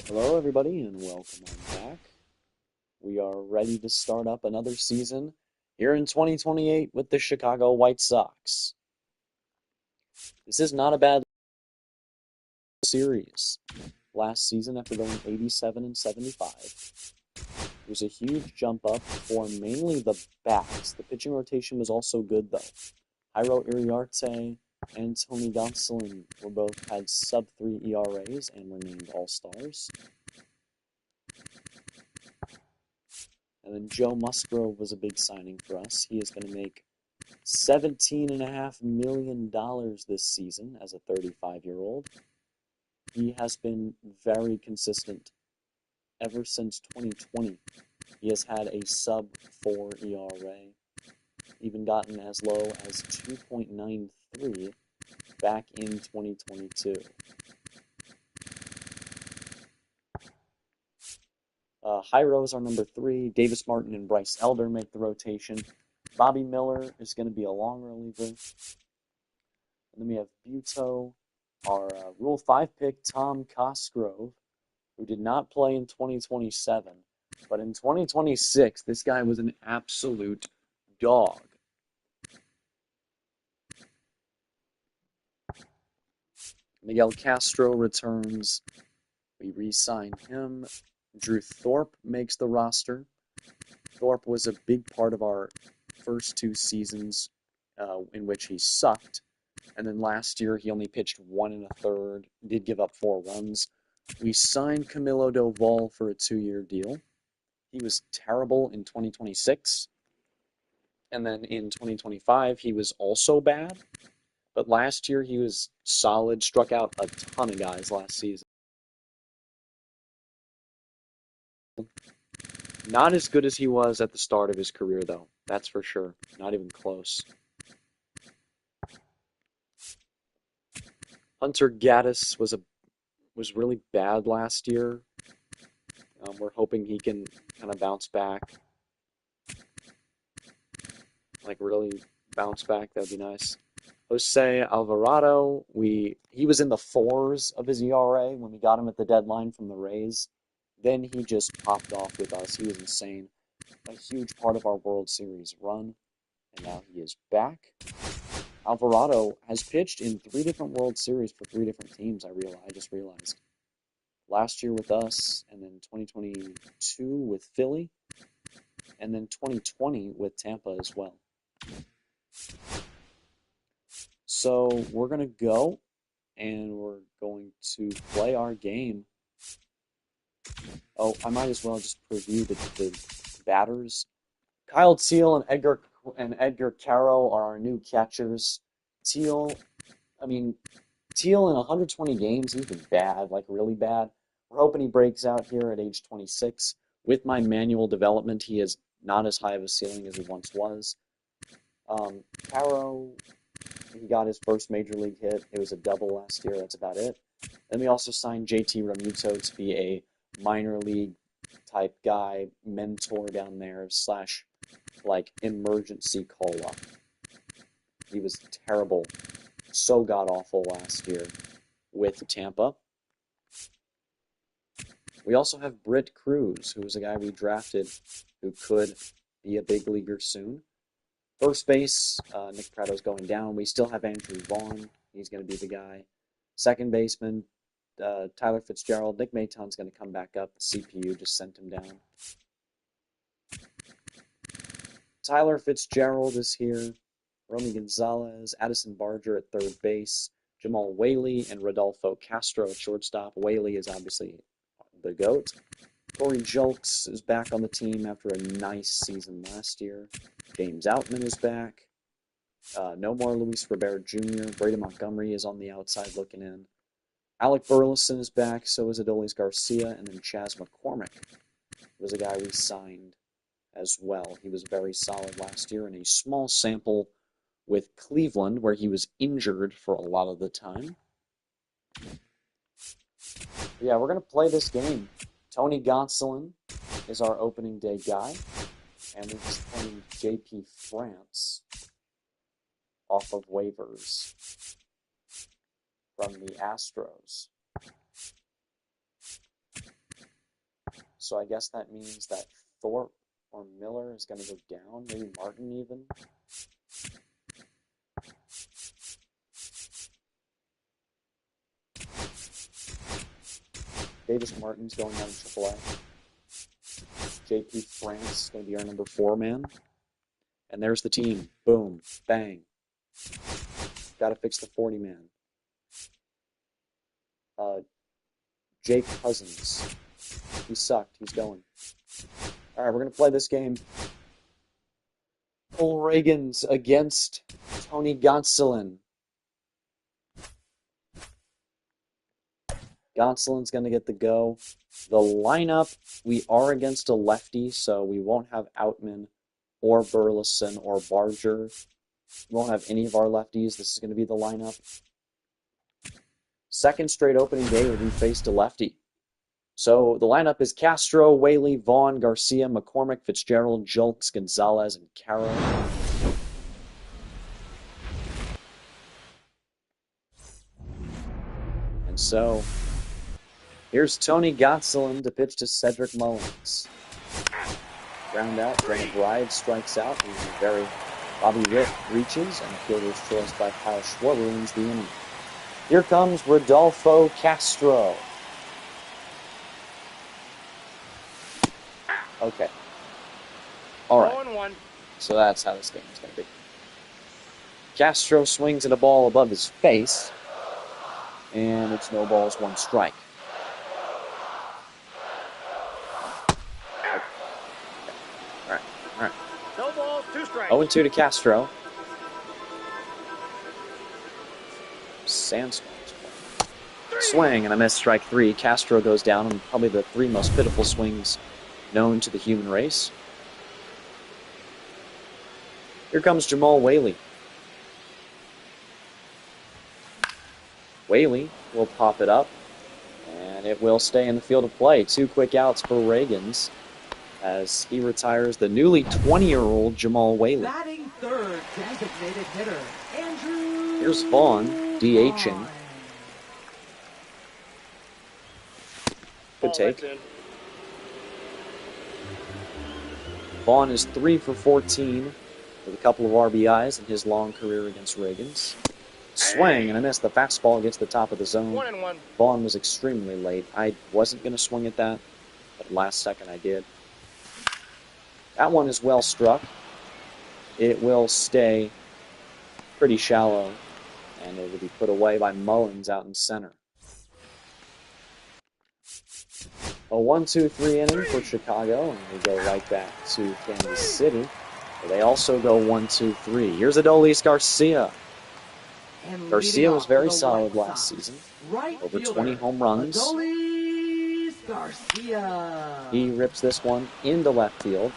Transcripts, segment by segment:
Hello, everybody, and welcome on back. We are ready to start up another season here in 2028 with the Chicago White Sox. This is not a bad series. Last season, after going 87 and 75, it was a huge jump up for mainly the bats. The pitching rotation was also good, though. Jairo Iriarte and Tony Gonsolin were both had sub-3 ERAs and were named All-Stars. And then Joe Musgrove was a big signing for us. He is going to make $17.5 million this season as a 35-year-old. He has been very consistent ever since 2020. He has had a sub-4 ERA, even gotten as low as 2.93 back in 2022. Jairo is our number 3. Davis Martin and Bryce Elder make the rotation. Bobby Miller is going to be a long reliever. And then we have Buto, our Rule 5 pick, Tom Cosgrove, who did not play in 2027. But in 2026, this guy was an absolute dog. Miguel Castro returns. We re-sign him. Drew Thorpe makes the roster. Thorpe was a big part of our first 2 seasons in which he sucked. And then last year, he only pitched 1 1/3, did give up 4 runs. We signed Camilo Doval for a 2-year deal. He was terrible in 2026. And then in 2025, he was also bad. But last year, he was solid, struck out a ton of guys last season. Not as good as he was at the start of his career, though. That's for sure. Not even close. Hunter Gaddis was really bad last year. We're hoping he can kind of bounce back. Like, really bounce back. That'd be nice. Jose Alvarado, he was in the 4s of his ERA when we got him at the deadline from the Rays. Then he just popped off with us. He was insane. A huge part of our World Series run. And now he is back. Alvarado has pitched in 3 different World Series for 3 different teams, I just realized. Last year with us, and then 2022 with Philly, and then 2020 with Tampa as well. So we're going to go, and we're going to play our game. Oh, I might as well just preview the batters. Kyle Teal and Edgar Caro are our new catchers. Teal in 120 games, he's been bad, like really bad. We're hoping he breaks out here at age 26. With my manual development, he is not as high of a ceiling as he once was. Caro, he got his first major league hit. It was a double last year. That's about it. Then we also signed JT Realmuto to be a minor league type guy, mentor down there, / like emergency call-up. He was terrible, so god-awful last year with Tampa. We also have Britt Cruz, who was a guy we drafted who could be a big leaguer soon. First base, Nick Prato's going down. We still have Andrew Vaughn. He's going to be the guy. Second baseman, Tyler Fitzgerald. Nick Maton's going to come back up. The CPU just sent him down. Tyler Fitzgerald is here. Romy Gonzalez, Addison Barger at third base, Jamal Whaley, and Rodolfo Castro at shortstop. Whaley is obviously the GOAT. Corey Julks is back on the team after a nice season last year. James Outman is back. No more Luis Robert Jr. Brady Montgomery is on the outside looking in. Alec Burleson is back, so is Adolis Garcia, and then Chas McCormick was a guy we signed as well. He was very solid last year in a small sample with Cleveland, where he was injured for a lot of the time. Yeah, we're going to play this game. Tony Gonsolin is our opening day guy, and we're just playing JP France off of waivers from the Astros. so I guess that means that Thorpe or Miller is going to go down, maybe Martin even. Davis Martin's going down to AAA. JP France is going to be our number 4 man. And there's the team. Boom. Bang. Got to fix the 40 man. Jake Cousins. He sucked. He's going. All right, we're going to play this game. Cole Reagans against Tony Gonsolin. Gonsolin's going to get the go. The lineup, we are against a lefty, so we won't have Outman or Burleson or Barger. We won't have any of our lefties. This is going to be the lineup. Second straight opening day where we faced a lefty. So the lineup is Castro, Whaley, Vaughn, Garcia, McCormick, Fitzgerald, Julks, Gonzalez, and Carroll. And so here's Tony Gonsolin to pitch to Cedric Mullins. Ground out, Brandon Bride strikes out. Bobby Witt reaches, and the fielder's choice by Kyle Schwarber wins the inning. Here comes Rodolfo Castro. Okay. All right. So that's how this game is going to be. Castro swings at a ball above his face, and it's no balls, 1 strike. Okay. All right. No balls, 2 strikes. 0-2 to Castro. Sandstorms. Swing and a miss, strike 3. Castro goes down on probably the 3 most pitiful swings known to the human race. Here comes Jamal Whaley. Whaley will pop it up, and it will stay in the field of play. 2 quick outs for Reagans as he retires the newly 20-year-old Jamal Whaley. Batting third, designated hitter, Andrew. Here's Vaughn, DHing. Good take. Vaughn is 3 for 14 with a couple of RBIs in his long career against Reagans. Swing and a miss. The fastball gets the top of the zone. 1-1. Vaughn was extremely late. I wasn't going to swing at that, but last second I did. That one is well struck. It will stay pretty shallow, and it will be put away by Mullins out in center. A 1-2-3 inning for Chicago, and we go right back to Kansas City, where they also go 1-2-3. Here's Adolis Garcia. Garcia was very solid last season. Over 20 home runs. Adolis Garcia. He rips this one into left field.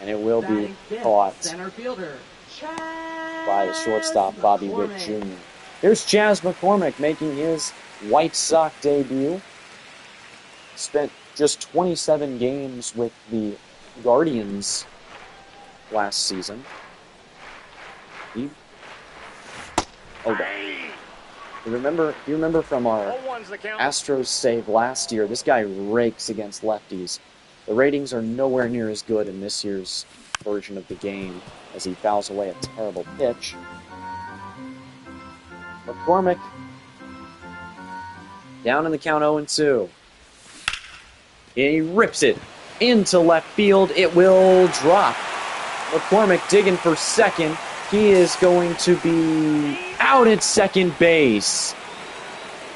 And it will be caught Center fielder, by the shortstop, Bobby Witt Jr. Here's Chas McCormick making his White Sox debut. Spent just 27 games with the Guardians last season. You remember from our Astros save last year, this guy rakes against lefties. The ratings are nowhere near as good in this year's version of the game as he fouls away a terrible pitch. McCormick down in the count 0-2. He rips it into left field. It will drop. McCormick digging for second. He is going to be out at second base.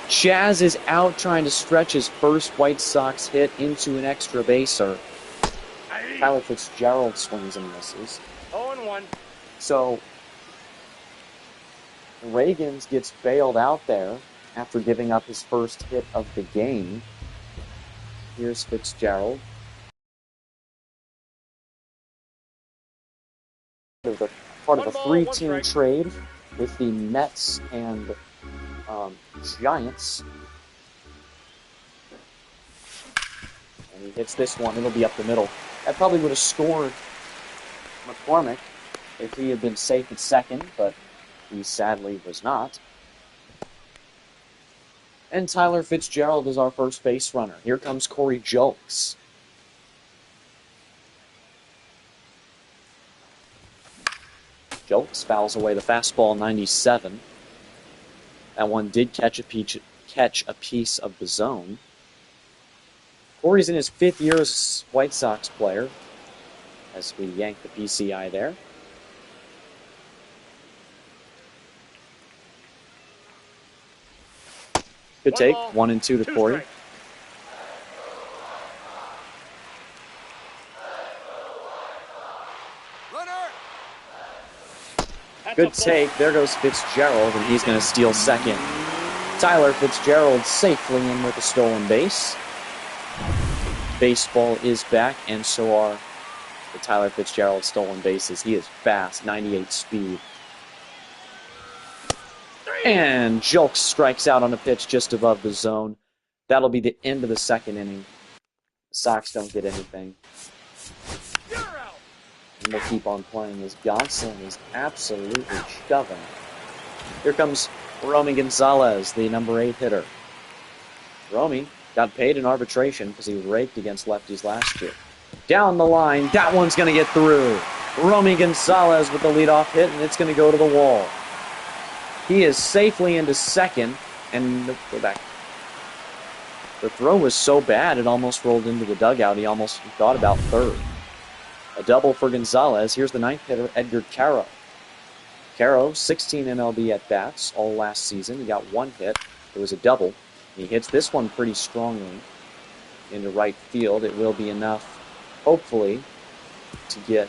Chas is out trying to stretch his first White Sox hit into an extra baser. Tyler Fitzgerald swings and misses. 0-1. So Reagans gets bailed out there after giving up his first hit of the game. Here's Fitzgerald. Part of the 3-team trade with the Mets and Giants. And he hits this one. It'll be up the middle. That probably would have scored McCormick if he had been safe at second, but he sadly was not. And Tyler Fitzgerald is our first base runner. Here comes Corey Julks. Julks fouls away the fastball, 97. That one did catch a piece of the zone. Corey's in his 5th year as a White Sox player, as we yank the PCI there. Good take, 1-2 to Corey. Good take. There goes Fitzgerald, and he's going to steal second. Tyler Fitzgerald safely in with a stolen base. Baseball is back, and so are the Tyler Fitzgerald stolen bases. He is fast, 98 speed. And Julks strikes out on a pitch just above the zone. That'll be the end of the 2nd inning. The Sox don't get anything. And we'll keep on playing as Gonsolin is absolutely shoving. Here comes Romy Gonzalez, the number 8 hitter. Romy got paid in arbitration because he raked against lefties last year. Down the line, that one's going to get through. Romy Gonzalez with the leadoff hit, and it's going to go to the wall. He is safely into second, and go back. The throw was so bad it almost rolled into the dugout. He almost thought about third. A double for Gonzalez. Here's the 9th hitter, Edgar Caro. Caro, 16 MLB at-bats all last season. He got 1 hit. It was a double. He hits this one pretty strongly into right field. It will be enough, hopefully, to get...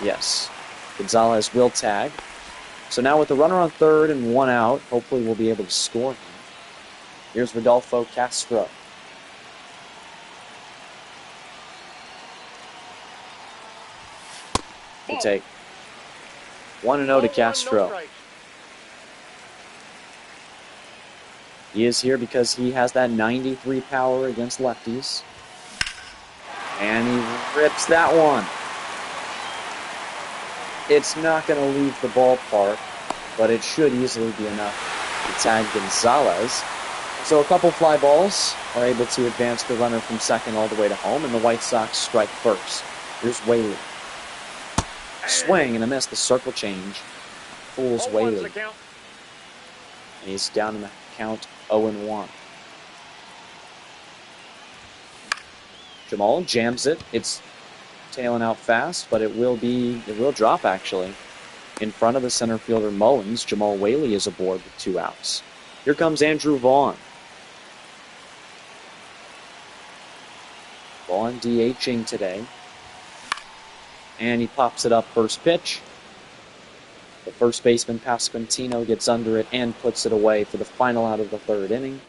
Yes. Gonzalez will tag. So now with the runner on third and 1 out, hopefully we'll be able to score him. Here's Rodolfo Castro. Good take. 1-0 to Castro. He is here because he has that 93 power against lefties. And he rips that one. It's not going to leave the ballpark, but it should easily be enough to tag Gonzalez. So a couple fly balls are able to advance the runner from second all the way to home, and the White Sox strike first. Here's Whaley. Swing and a miss. The circle change fools Whaley. And he's down in the count 0-1. Jamal jams it. It's tailing out fast, but it will drop actually. In front of the center fielder Mullins, Jamal Whaley is aboard with 2 outs. Here comes Andrew Vaughn. Vaughn DHing today. And he pops it up first pitch. The first baseman, Pasquantino, gets under it and puts it away for the final out of the 3rd inning.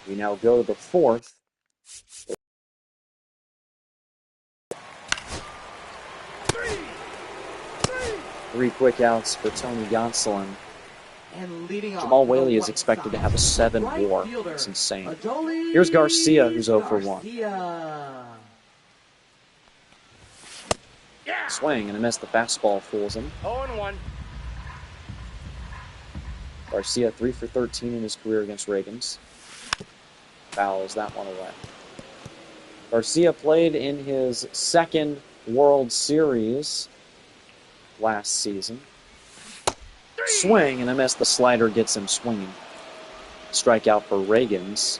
We now go to the 4th. 3 quick outs for Tony Gonsolin. And leading Jamal Whaley is expected to have a 7 WAR. That's insane. Here's Garcia, who's 0 for 1. Swing and a miss. The fastball fools him. 0-1. Garcia 3 for 13 in his career against Reagans. Fouls that one away. Garcia played in his 2nd World Series last season. Swing and a miss. The slider gets him swinging. Strikeout for Reagans.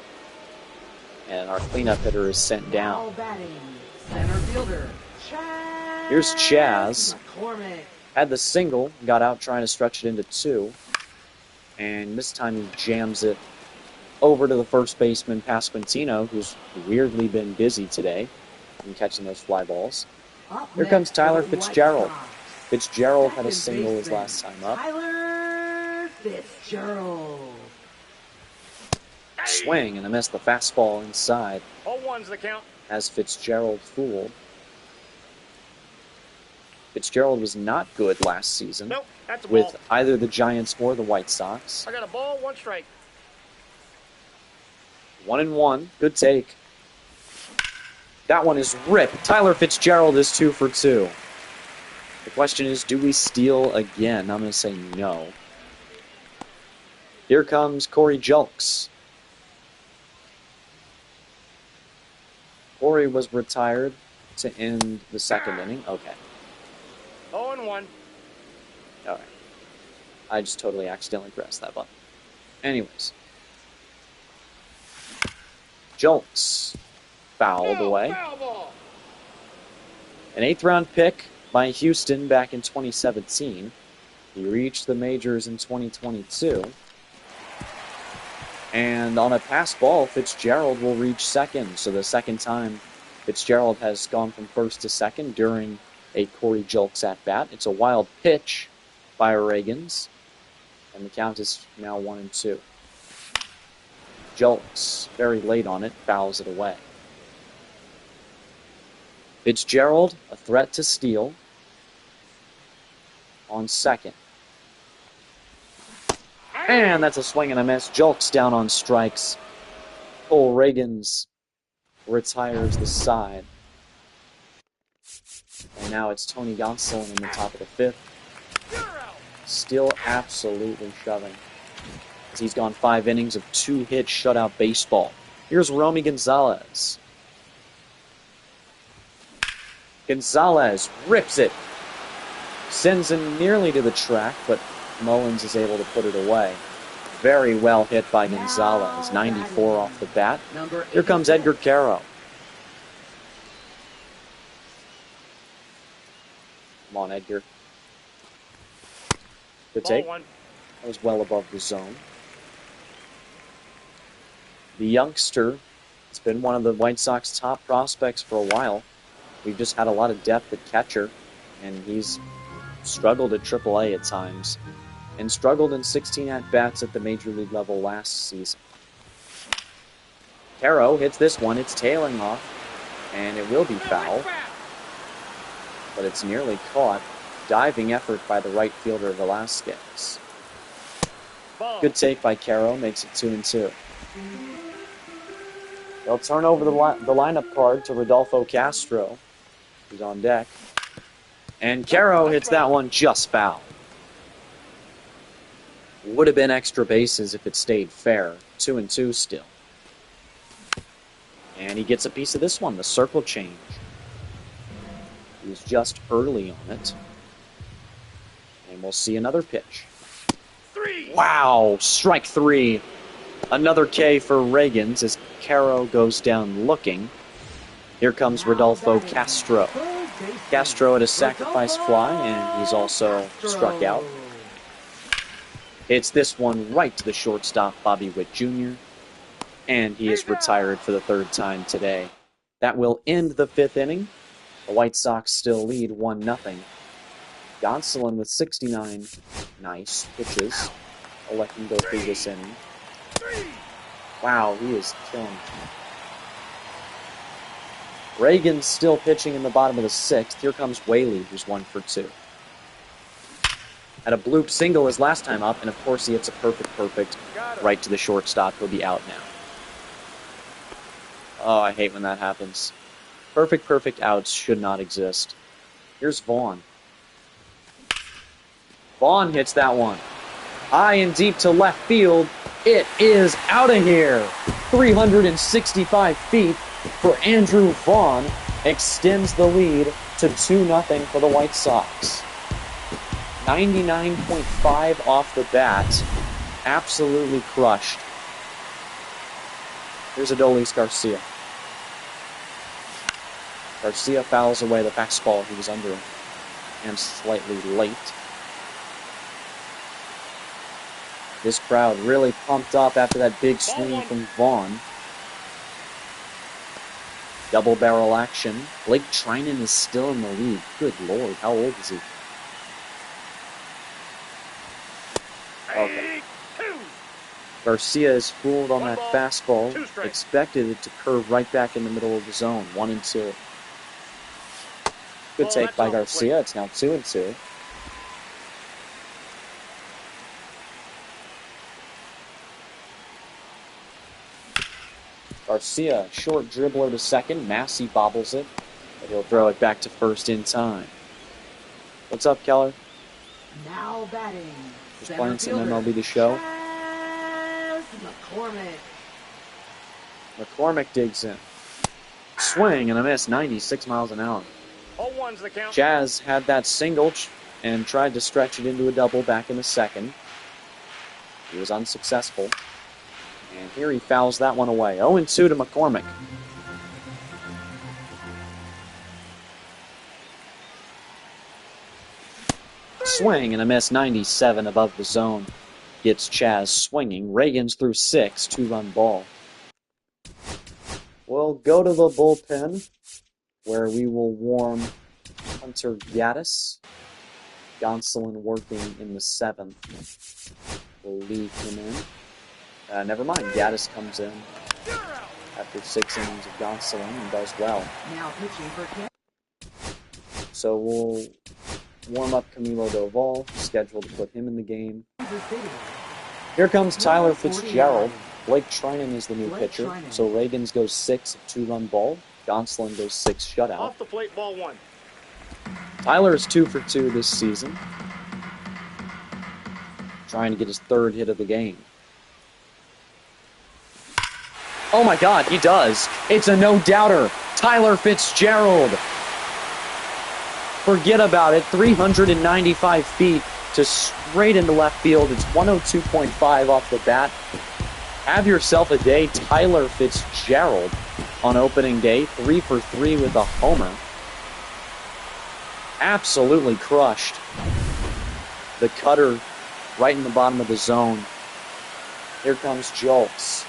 And our cleanup hitter is sent down. Center fielder, Here's Chaz. McCormick. Had the single, got out trying to stretch it into 2. And this time he jams it over to the first baseman, Pasquantino, who's weirdly been busy today in catching those fly balls. Here comes Tyler Fitzgerald. Fitzgerald had a single his last time up. Tyler Fitzgerald. Swing and a miss. The fastball inside 0-1's the count. has Fitzgerald fooled. Fitzgerald was not good last season Nope, that's a with ball. either the Giants or the White Sox. I got a ball, 1 strike. 1-1. Good take. That one is ripped. Tyler Fitzgerald is 2 for 2. The question is, do we steal again? I'm going to say no. Here comes Corey Julks. Corey was retired to end the second inning. Okay. 0-1. All right. I just totally accidentally pressed that button. Anyways. Julks fouled away. Foul ball. An 8th-round pick by Houston back in 2017. He reached the majors in 2022. And on a pass ball, Fitzgerald will reach second. So the second time Fitzgerald has gone from first to second during a Corey Julks at-bat. It's a wild pitch by Reagans. And the count is now 1-2. Julks, very late on it, fouls it away. Fitzgerald, a threat to steal on second. And that's a swing and a miss. Julks down on strikes. Cole Reagans retires the side. And now it's Tony Gonsolin in the top of the 5th. Still absolutely shoving, as he's gone 5 innings of 2-hit shutout baseball. Here's Romy Gonzalez. Gonzalez rips it. Sends him nearly to the track, but Mullins is able to put it away. Very well hit by Gonzalez. 94 off the bat. Here comes Edgar Caro. Come on, Edgar. Good take. That was well above the zone. The youngster, it's been one of the White Sox top prospects for a while. We've just had a lot of depth at catcher, and he's struggled at AAA at times, and struggled in 16 at-bats at the Major League level last season. Caro hits this one. It's tailing off, and it will be foul, but it's nearly caught. Diving effort by the right fielder, Velasquez. Good take by Caro, makes it 2-2. They'll turn over the lineup card to Rodolfo Castro, who's on deck. And Caro hits that one just foul. Would have been extra bases if it stayed fair. 2-2 still. And he gets a piece of this one, the circle change. He was just early on it. And we'll see another pitch. Wow, strike 3. Another K for Reagans as Caro goes down looking. Here comes Rodolfo Castro. Castro at a sacrifice fly, and he's also struck out. Hits this one right to the shortstop, Bobby Witt Jr., and he is retired for the 3rd time today. That will end the 5th inning. The White Sox still lead 1-0. Gonsolin with 69 nice pitches. I'll let him go through this inning. Wow, he is killing. Reagan's still pitching in the bottom of the 6th. Here comes Whaley, who's 1 for 2. Had a bloop single his last time up, and of course he hits a perfect right to the shortstop. He'll be out now. Oh, I hate when that happens. Perfect outs should not exist. Here's Vaughn. Vaughn hits that one. High and deep to left field. It is out of here. 365 feet for Andrew Vaughn. Extends the lead to 2-0 for the White Sox. 99.5 off the bat. Absolutely crushed. Here's Adolis Garcia. Garcia fouls away the fastball he was under and slightly late. This crowd really pumped up after that big swing from Vaughn. Double barrel action. Blake Trinan is still in the lead. Good Lord, how old is he? Okay. Garcia is fooled on that fastball. Expected it to curve right back in the middle of the zone. 1-2. Good take by Garcia. It's now 2-2. Garcia, short dribbler to second. Massey bobbles it, but he'll throw it back to first in time. What's up, Keller? Now batting. Just playing some MLB The Show. McCormick. McCormick digs in. Swing and a miss, 96 miles an hour. 0-1's the count. Chaz had that single and tried to stretch it into a double back in the second. He was unsuccessful. And here he fouls that one away. 0-2 to McCormick. Swing and a miss, 97 above the zone. Gets Chaz swinging. Reagan's through 6, 2-run ball. We'll go to the bullpen, where we will warm Hunter Gaddis. Gonsolin working in the 7th. We'll leave him in. Never mind, Gaddis comes in after 6 innings of Gonsolin and does well. Now pitching for Ken. So we'll warm up Camilo Doval, scheduled to put him in the game. Here comes Tyler Fitzgerald. Blake Trinan is the new pitcher. So Reagan's goes 6, 2-run ball. Gonsolin goes 6, shutout. Off the plate, ball 1. Tyler is 2 for 2 this season. Trying to get his 3rd hit of the game. Oh my God, he does. It's a no-doubter. Tyler Fitzgerald. Forget about it. 395 feet to straight into left field. It's 102.5 off the bat. Have yourself a day. Tyler Fitzgerald on opening day. 3 for 3 with a homer. Absolutely crushed. The cutter right in the bottom of the zone. Here comes Julks.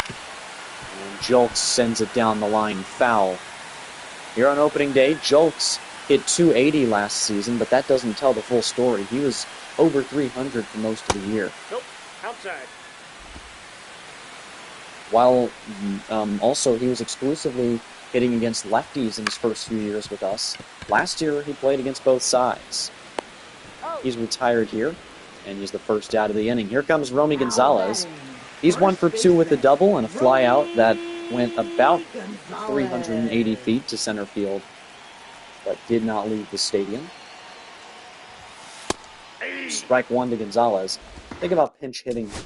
And Julks sends it down the line, foul. Here on opening day, Julks hit 280 last season, but that doesn't tell the full story. He was over 300 for most of the year. Nope, outside. While also he was exclusively hitting against lefties in his first few years with us. Last year, he played against both sides. He's retired here, and he's the first out of the inning. Here comes Romy Gonzalez. He's 1 for 2 with a double and a fly out that went about 380 feet to center field, but did not leave the stadium. Strike 1 to Gonzalez. Think about pinch hitting here.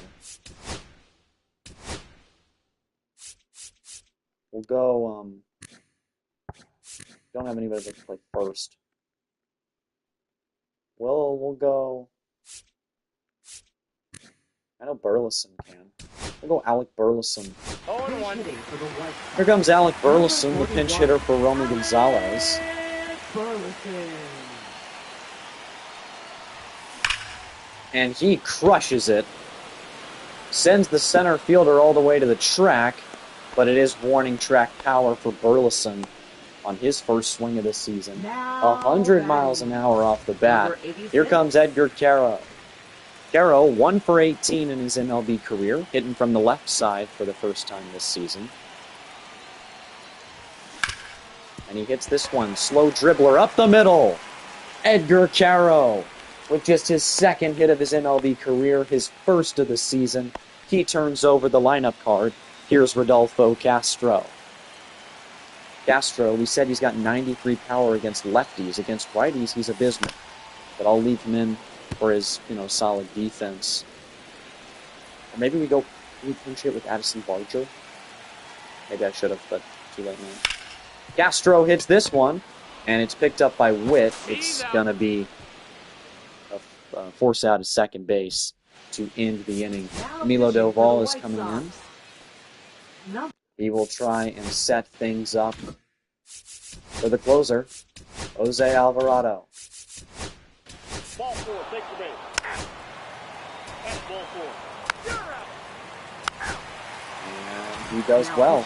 We'll go, don't have anybody that can play first. Well, we'll go, I know Burleson can. We'll go Alec Burleson. 0-1. Here comes Alec Burleson, the pinch hitter for Romy Gonzalez. And he crushes it. Sends the center fielder all the way to the track, but it is warning track power for Burleson on his first swing of the season. 100 miles an hour off the bat. Here comes Edgar Caro. Caro, 1 for 18 in his MLB career, hitting from the left side for the first time this season. And he hits this one, slow dribbler up the middle. Edgar Caro, with just his 2nd hit of his MLB career, his 1st of the season. He turns over the lineup card. Here's Rodolfo Castro. Castro, we said he's got 93 power against lefties. Against righties, he's abysmal. But I'll leave him in for his, solid defense. Or maybe we pinch hit with Addison Barger. Maybe I should have, but too late now. Castro hits this one, and it's picked up by Witt. It's going to be a force out of second base to end the inning. Camilo Doval is coming in. He will try and set things up for the closer, Jose Alvarado. Ball 4, take the base. That's ball 4. And he does well.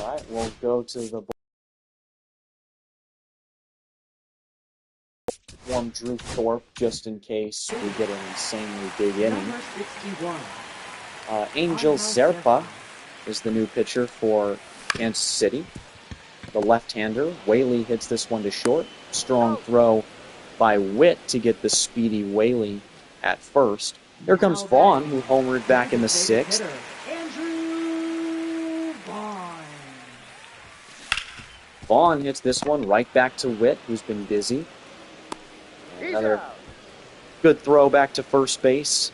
All right, we'll go to the warm Drew Thorpe just in case we get an insanely big inning. Angel Zerpa is the new pitcher for Kansas City. The left-hander. Whaley hits this one to short. Strong throw by Witt to get the speedy Whaley at first. Here comes Vaughn, who homered back in the 6th. Vaughn hits this one right back to Witt, who's been busy. Another good throw back to first base.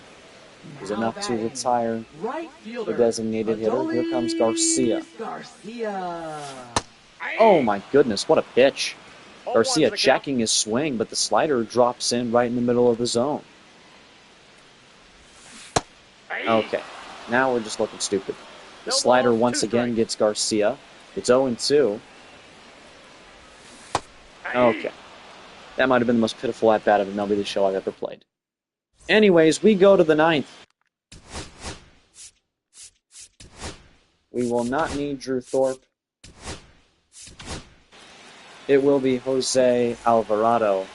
is Now enough to batting, retire right the fielder, designated hitter. Here comes Garcia. Garcia. Oh my goodness, what a pitch. 0-1 Garcia to the count. checking his swing, but the slider drops in right in the middle of the zone. Okay, now we're just looking stupid. The No slider balls, once 2 again strikes. gets Garcia. It's 0-2. Okay. That might have been the most pitiful at-bat of MLB The Show I've ever played. Anyways, we go to the ninth. We will not need Drew Thorpe. It will be Jose Alvarado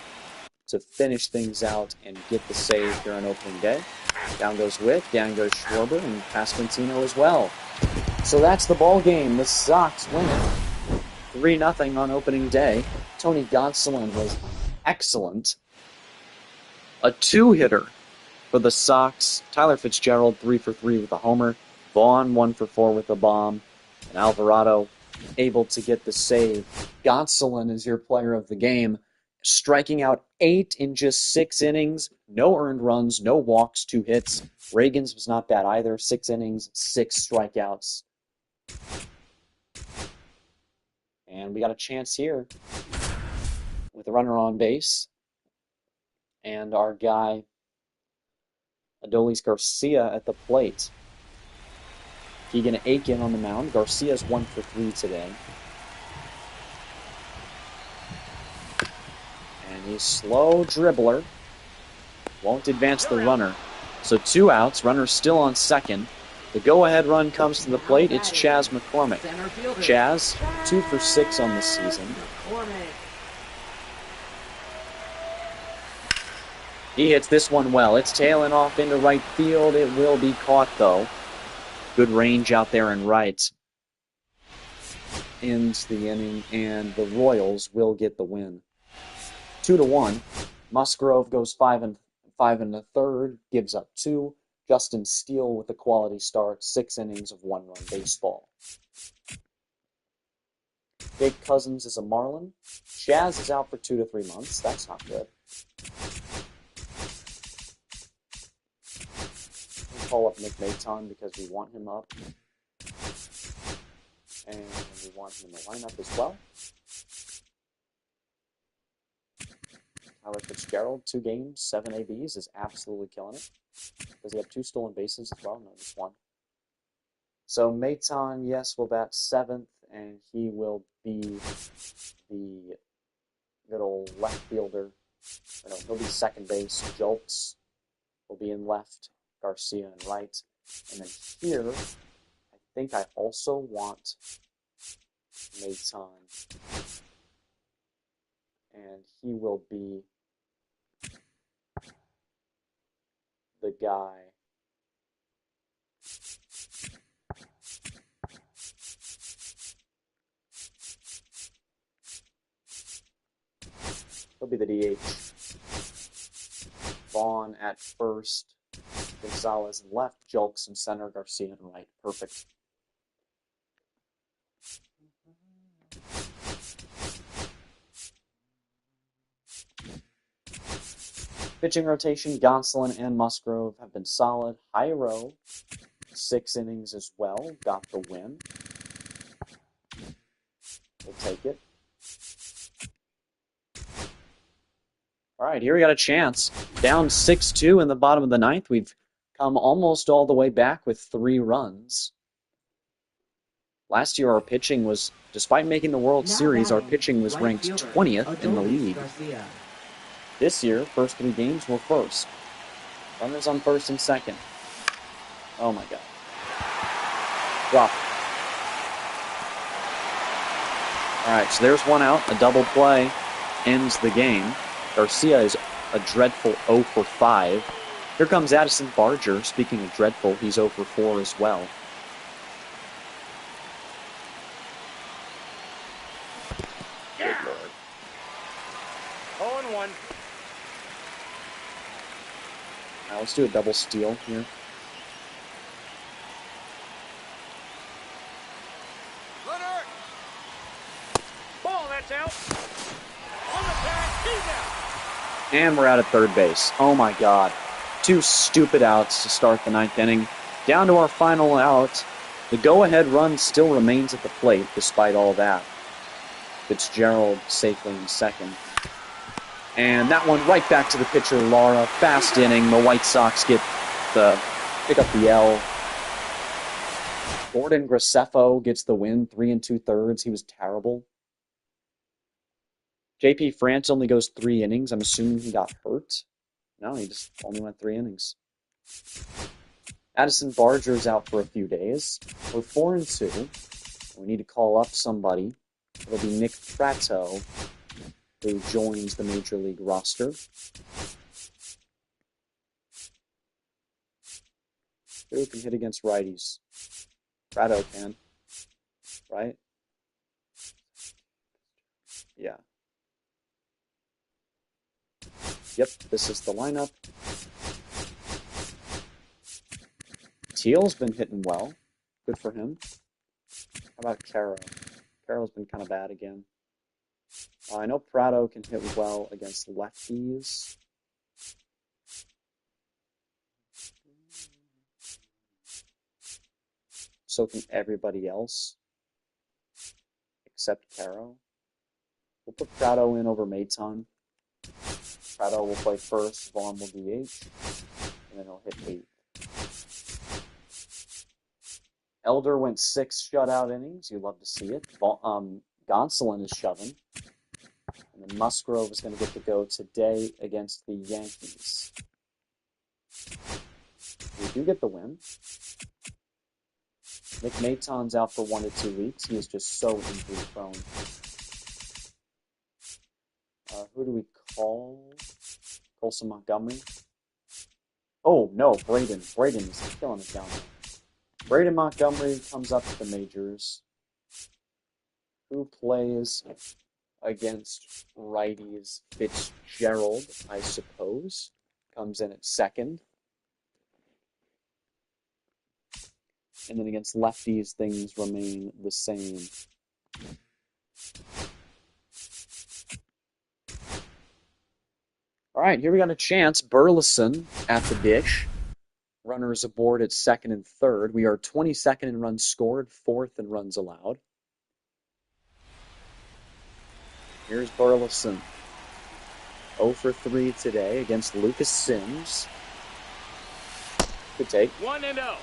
to finish things out and get the save here on opening day. Down goes Witt, down goes Schwarber, and Pasquantino as well. So that's the ball game. The Sox win it 3-0 on opening day. Tony Gonsolin was excellent. A two-hitter for the Sox. Tyler Fitzgerald 3 for 3 with a homer. Vaughn 1 for 4 with a bomb. And Alvarado able to get the save. Gonsolin is your player of the game, striking out 8 in just 6 innings. No earned runs, no walks, 2 hits. Reagan's was not bad either. 6 innings, 6 strikeouts. And we got a chance here with a runner on base. And our guy, Adolis Garcia, at the plate. Keegan Aiken on the mound. Garcia's 1 for 3 today. And he's slow dribbler. Won't advance the runner. So 2 outs. Runner's still on second. The go-ahead run comes to the plate. It's Chas McCormick. Chas, 2 for 6 on the season. He hits this one well. It's tailing off into right field. It will be caught, though. Good range out there in right. Ends the inning, and the Royals will get the win. 2-1. Musgrove goes 5 1/3, gives up 2. Justin Steele with a quality start, 6 innings of 1-run baseball. Jake Cousins is a Marlin. Chas is out for 2 to 3 months. That's not good. We'll call up Nick Maton because we want him up. And we want him in the lineup as well. Tyler Fitzgerald, 2 games, 7 ABs, is absolutely killing it. Does he have 2 stolen bases as well? No, just 1. So Maton, yes, will bat 7th, and he will be the good old left fielder. No, he'll be second base. Jolks will be in left, Garcia in right. And then here, I think I also want Maton. And he will be the guy. He'll be the DH. Vaughn at first. Gonzalez in left. Julks in center. Garcia in right. Perfect. Pitching rotation, Gonsolin and Musgrove have been solid. Jairo, 6 innings as well, got the win. We'll take it. All right, here we got a chance. Down 6-2 in the bottom of the ninth. We've come almost all the way back with 3 runs. Last year, our pitching was, despite making the World Series, our pitching was ranked 20th in the league. This year, first 3 games were first. Runners on first and second. Oh my God. Drop it. All right, so there's 1 out. A double play ends the game. Garcia is a dreadful 0 for 5. Here comes Addison Barger. Speaking of dreadful, he's 0 for 4 as well. Good Lord. 0-1. Now let's do a double steal here. Runner. Ball, that's out. On the tag, he's out. And we're out at third base. Oh my God. 2 stupid outs to start the 9th inning. Down to our final out. The go-ahead run still remains at the plate despite all that. Fitzgerald safely in second. And that one right back to the pitcher, Lara. Fast inning. The White Sox pick up the L. Gordon Graceffo gets the win, 3 2/3. He was terrible. JP France only goes 3 innings. I'm assuming he got hurt. No, he just only went 3 innings. Addison Barger's out for a few days. We're 4-2. We need to call up somebody. It'll be Nick Prato, who joins the Major League roster. Who can hit against righties? Prato can, right? Yeah. Yep, this is the lineup. Teal's been hitting well. Good for him. How about Caro? Caro's been kind of bad again. I know Prado can hit well against lefties. So can everybody else. Except Caro. We'll put Prado in over Maton. Prado will play first, Vaughn will DH, and then he'll hit 8. Elder went 6 shutout innings. You love to see it. Gonsolin is shoving. And then Musgrove is going to get to go today against the Yankees. We do get the win. Nick Maton's out for 1 to 2 weeks. He is just so injury prone. Who do we call? Colson Montgomery? Oh, no, Braden. Braden is killing it down there. Braden Montgomery comes up to the majors. Who plays against righties? Fitzgerald, I suppose, comes in at second. And then against lefties, things remain the same. All right, here we got a chance. Burleson at the dish. Runners aboard at second and third. We are 22nd in runs scored, 4th in runs allowed. Here's Burleson. 0 for 3 today against Lucas Sims. Good take. 1-0.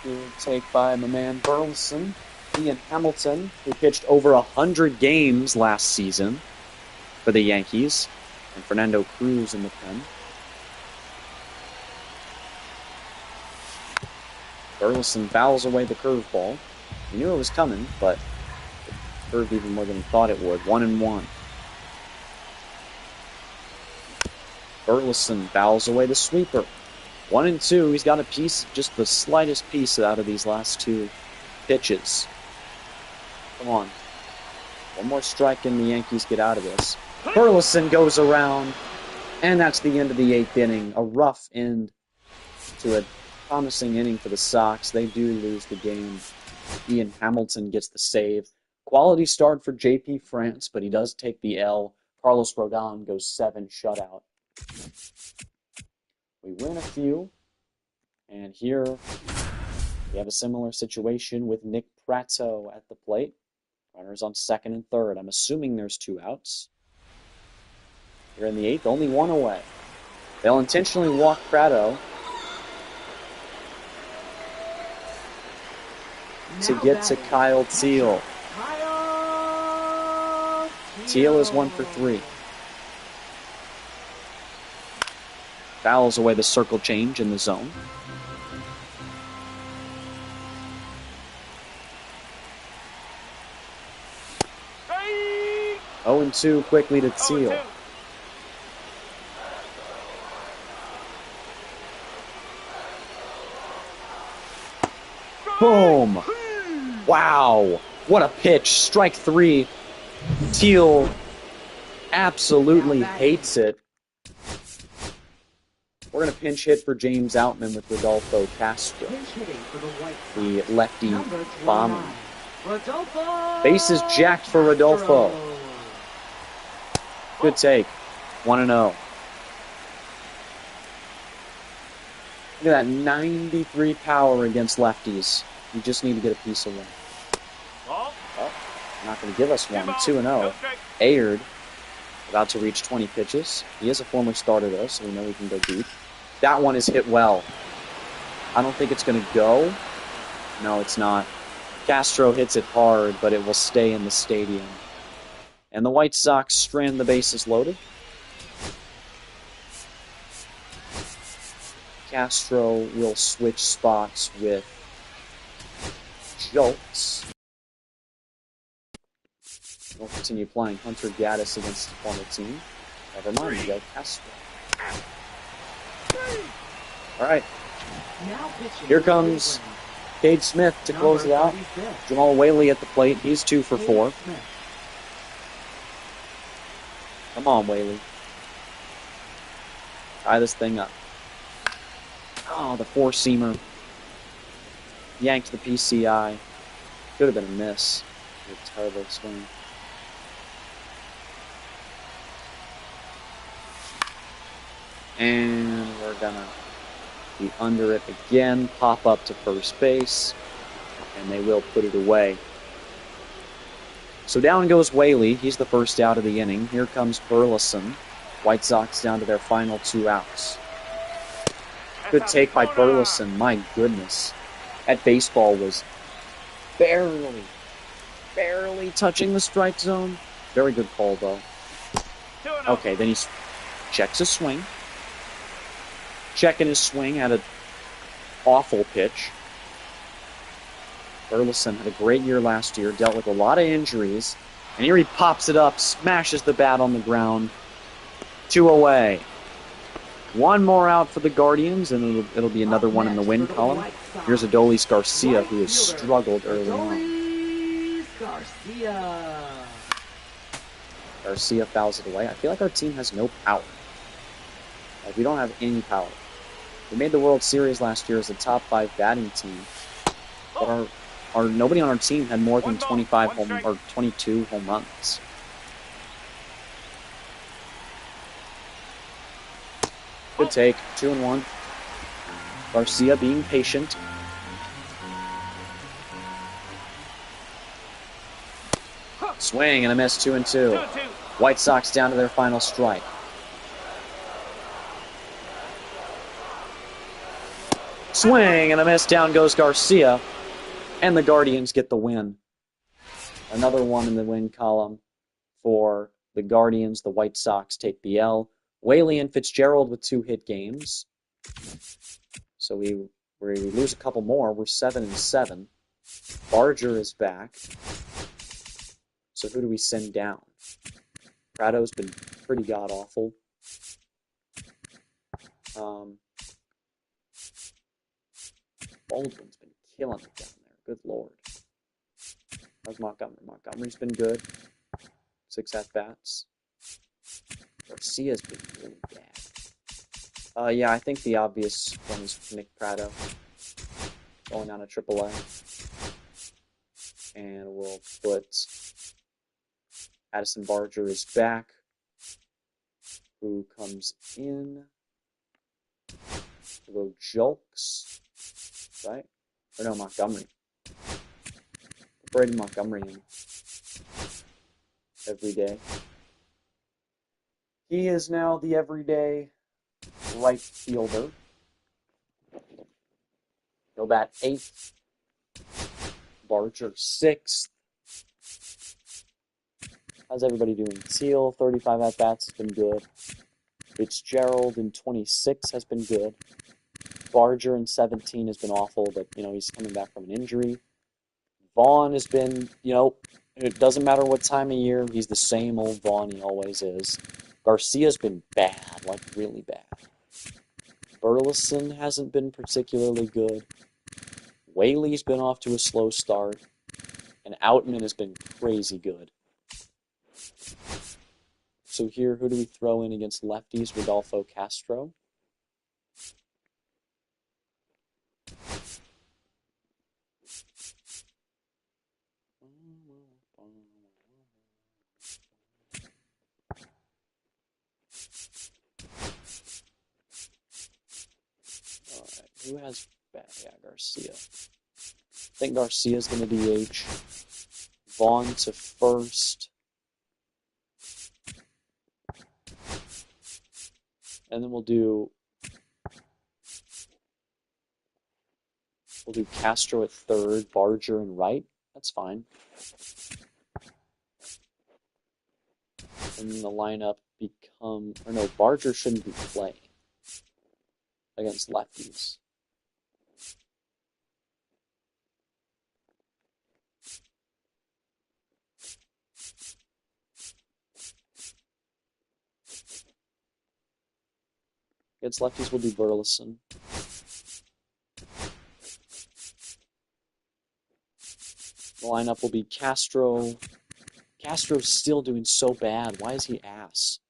Good take by my man Burleson. Ian Hamilton, who pitched over 100 games last season for the Yankees. And Fernando Cruz in the pen. Burleson fouls away the curveball. He knew it was coming, but it curved even more than he thought it would. 1-1. Burleson fouls away the sweeper. 1-2. He's got a piece, just the slightest piece out of these last 2 pitches. Come on. One more strike and the Yankees get out of this. Burleson goes around, and that's the end of the 8th inning. A rough end to a promising inning for the Sox. They do lose the game. Ian Hamilton gets the save. Quality start for JP France, but he does take the L. Carlos Rodon goes 7 shutout. We win a few, and here we have a similar situation with Nick Prato at the plate. Runners on second and third. I'm assuming there's 2 outs. Here in the 8th, only 1 away. They'll intentionally walk Prato to get to Kyle Teal. Teal is 1 for 3. Fouls away the circle change in the zone. Hey! 0-2 quickly to Teal. 0-2. Boom! Wow! What a pitch. Strike 3. Teal absolutely hates it. We're going to pinch hit for James Outman with Rodolfo Castro, the lefty bomber. Bases jacked for Rodolfo. Good take. 1-0. Look at that 93 power against lefties. You just need to get a piece of one. Ball. Oh, not going to give us one. 2-0. No strike. Ayard, about to reach 20 pitches. He is a former starter, though, so we know he can go deep. That one is hit well. I don't think it's going to go. No, it's not. Castro hits it hard, but it will stay in the stadium. And the White Sox strand the bases loaded. Castro will switch spots with Julks. We'll continue playing Hunter Gaddis against the former team. Never mind, we go Castro. All right, here comes Cade Smith to close it out. Jamal Whaley at the plate. He's 2 for 4. Come on, Whaley. Tie this thing up. Oh, the four-seamer. Yanked the PCI. Could have been a miss. A terrible swing. And we're going to be under it again. Pop up to first base. And they will put it away. So down goes Whaley. He's the first out of the inning. Here comes Burleson. White Sox down to their final 2 outs. Good take by Burleson. My goodness. That baseball was barely touching the strike zone. Very good call, though. Okay, then he checks his swing. Checking his swing at an awful pitch. Burleson had a great year last year, dealt with a lot of injuries, and here he pops it up, smashes the bat on the ground. 2 away. One more out for the Guardians, and it'll be another one in the win column. Here's Adolis Garcia, who has struggled early on. Garcia fouls it away. I feel like our team has no power. Like, we don't have any power. We made the World Series last year as a top 5 batting team, but nobody on our team had more than 22 home runs. Good take, 2-1. Garcia being patient. Swing and a miss, 2-2. White Sox down to their final strike. Swing and a miss, down goes Garcia. And the Guardians get the win. Another one in the win column for the Guardians. The White Sox take the L. Whaley and Fitzgerald with 2 hit games. So we lose a couple more. We're 7-7. Barger is back. So who do we send down? Prado's been pretty god-awful. Baldwin's been killing it down there. Good Lord. How's Montgomery? Montgomery's been good. 6 at-bats. Garcia's been really bad. Yeah, I think the obvious one is Nick Prado. Going down to AAA. And we'll put Addison Barger is back. Who comes in? We'll go Julks. Right? Or no, Montgomery. Braden Montgomery in every day. He is now the everyday right fielder. He'll bat 8th. Barger 6th. How's everybody doing? Teal, 35 at-bats, has been good. Fitzgerald in 26 has been good. Barger in 17 has been awful, but, he's coming back from an injury. Vaughn has been, it doesn't matter what time of year, he's the same old Vaughn he always is. Garcia's been bad, like really bad. Burleson hasn't been particularly good. Whaley's been off to a slow start. And Outman has been crazy good. So here, who do we throw in against lefties? Rodolfo Castro. Who has bad? Yeah, Garcia. I think Garcia's going to DH. Vaughn to first. And then we'll do Castro at third, Barger in right. That's fine. And then the lineup Barger shouldn't be playing against lefties. Against lefties, we'll do Burleson. The lineup will be Castro. Castro's still doing so bad. Why is he ass?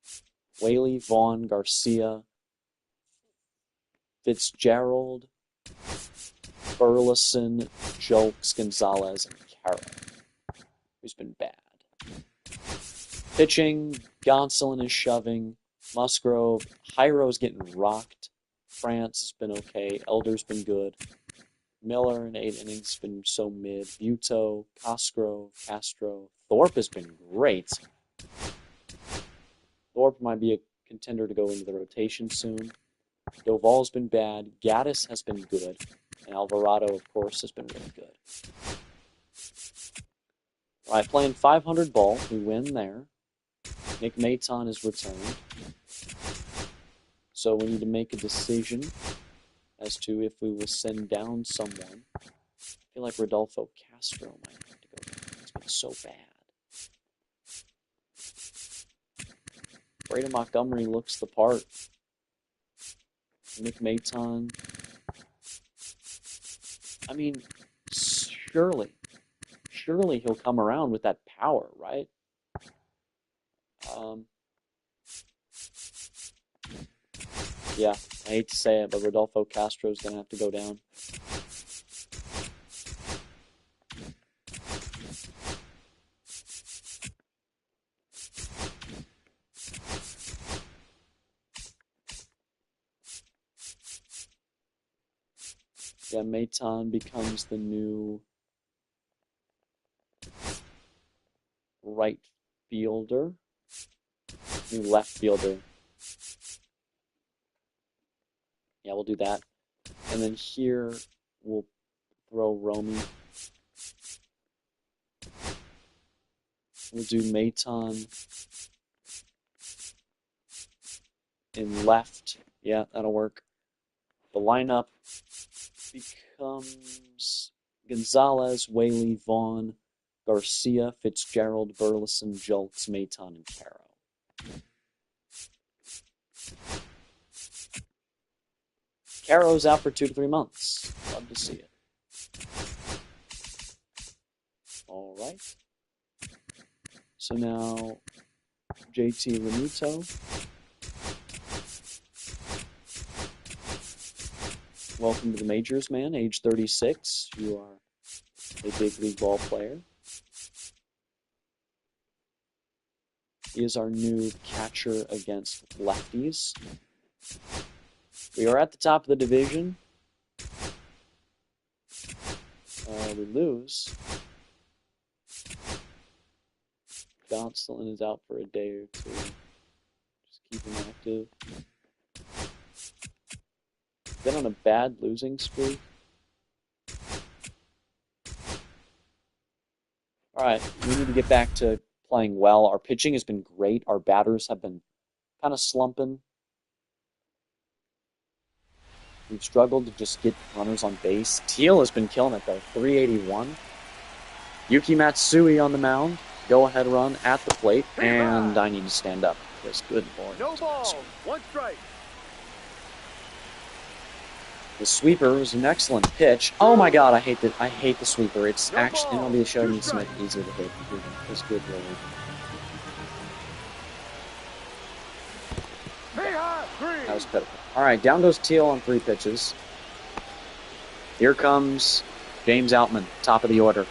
Whaley, Vaughn, Garcia, Fitzgerald, Burleson, Jolks, Gonzalez, and Caro, who's been bad. Pitching, Gonsolin is shoving. Musgrove, Jairo's getting rocked. France has been okay. Elder's been good. Miller in 8 innings has been so mid. Buto, Castro. Thorpe has been great. Thorpe might be a contender to go into the rotation soon. Doval's been bad. Gaddis has been good. And Alvarado, of course, has been really good. All right, playing 500 ball. We win there. Nick Maton is returned. So we need to make a decision as to if we will send down someone. I feel like Rodolfo Castro might have to go down. It's been so bad. Braden Montgomery looks the part. Nick Maton. I mean, surely he'll come around with that power, right? Yeah, I hate to say it, but Rodolfo Castro is going to have to go down. Yeah, Maton becomes the new right fielder, new left fielder. Yeah, we'll do that. And then here, we'll throw Romy. We'll do Maton in left. Yeah, that'll work. The lineup becomes Gonzalez, Whaley, Vaughn, Garcia, Fitzgerald, Burleson, Jolks, Maton, and Caro. Caro's out for 2 to 3 months. Love to see it. All right. So now, JT Renuto. Welcome to the majors, man. Age 36. You are a big league ball player. He is our new catcher against lefties. We are at the top of the division. We lose. Gonsolin is out for a day or two. Just keep him active. Been on a bad losing streak. All right, we need to get back to playing well. Our pitching has been great. Our batters have been kind of slumping. We've struggled to just get runners on base. Teal has been killing it, though. 381. Yuki Matsui on the mound. Go-ahead run at the plate. And I need to stand up. Because, good Lord. No ball. 1 strike. The sweeper was an excellent pitch. Oh my God, I hate the sweeper. It's actually MLB show needs to make it easier to hit. It's good, Lord. That was pitiful. All right, down goes Teal on 3 pitches. Here comes James Outman, top of the order.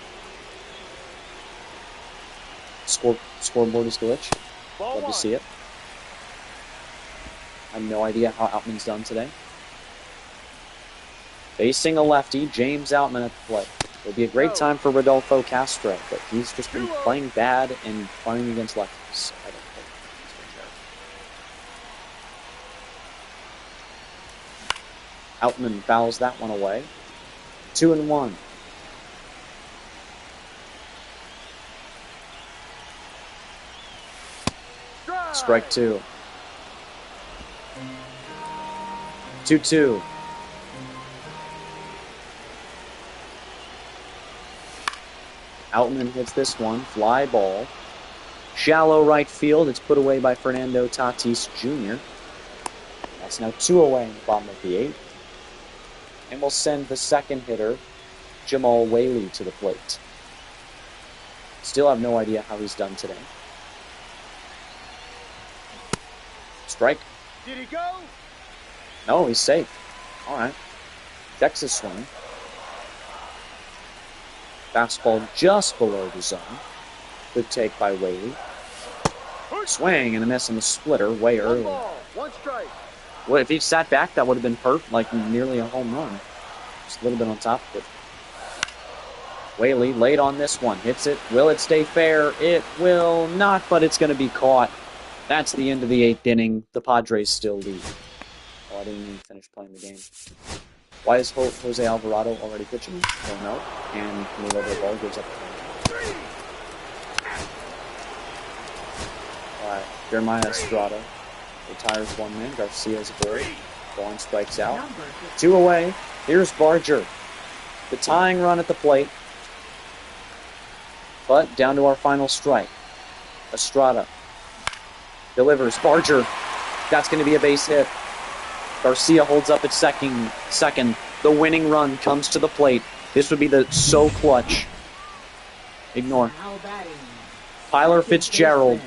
Scoreboard is glitched. Love to see it. I have no idea how Outman's done today. Facing a lefty, James Outman at the plate. It'll be a great time for Rodolfo Castro, but he's just been playing bad and playing against lefties. I don't think he's been there. Outman fouls that one away. 2-1. Strike 2. 2-2. Outman hits this one. Fly ball. Shallow right field. It's put away by Fernando Tatis Jr. That's now 2 away in the bottom of the 8th. And we'll send the second hitter, Jamal Whaley, to the plate. Still have no idea how he's done today. Strike. Did he go? No, he's safe. All right. Checks his swing. Fastball just below the zone. Good take by Whaley. Swing and a miss on the splitter way early. 1 ball, 1 strike. Well, if he sat back, that would have been perfect, like nearly a home run. Just a little bit on top of it. Whaley late on this one. Hits it. Will it stay fair? It will not, but it's going to be caught. That's the end of the 8th inning. The Padres still lead. Oh, I didn't even finish playing the game. Why is Jose Alvarado already pitching? I don't know. And Camilo Ball gives up the game. Alright, Jeremiah Estrada retires 1 man. Garcia's aboard. Vaughn strikes out. 2 away. Here's Barger. The tying run at the plate. But down to our final strike. Estrada delivers. Barger. That's going to be a base hit. Garcia holds up at second. The winning run comes to the plate. This would be the so clutch. Ignore. Tyler Fitzgerald.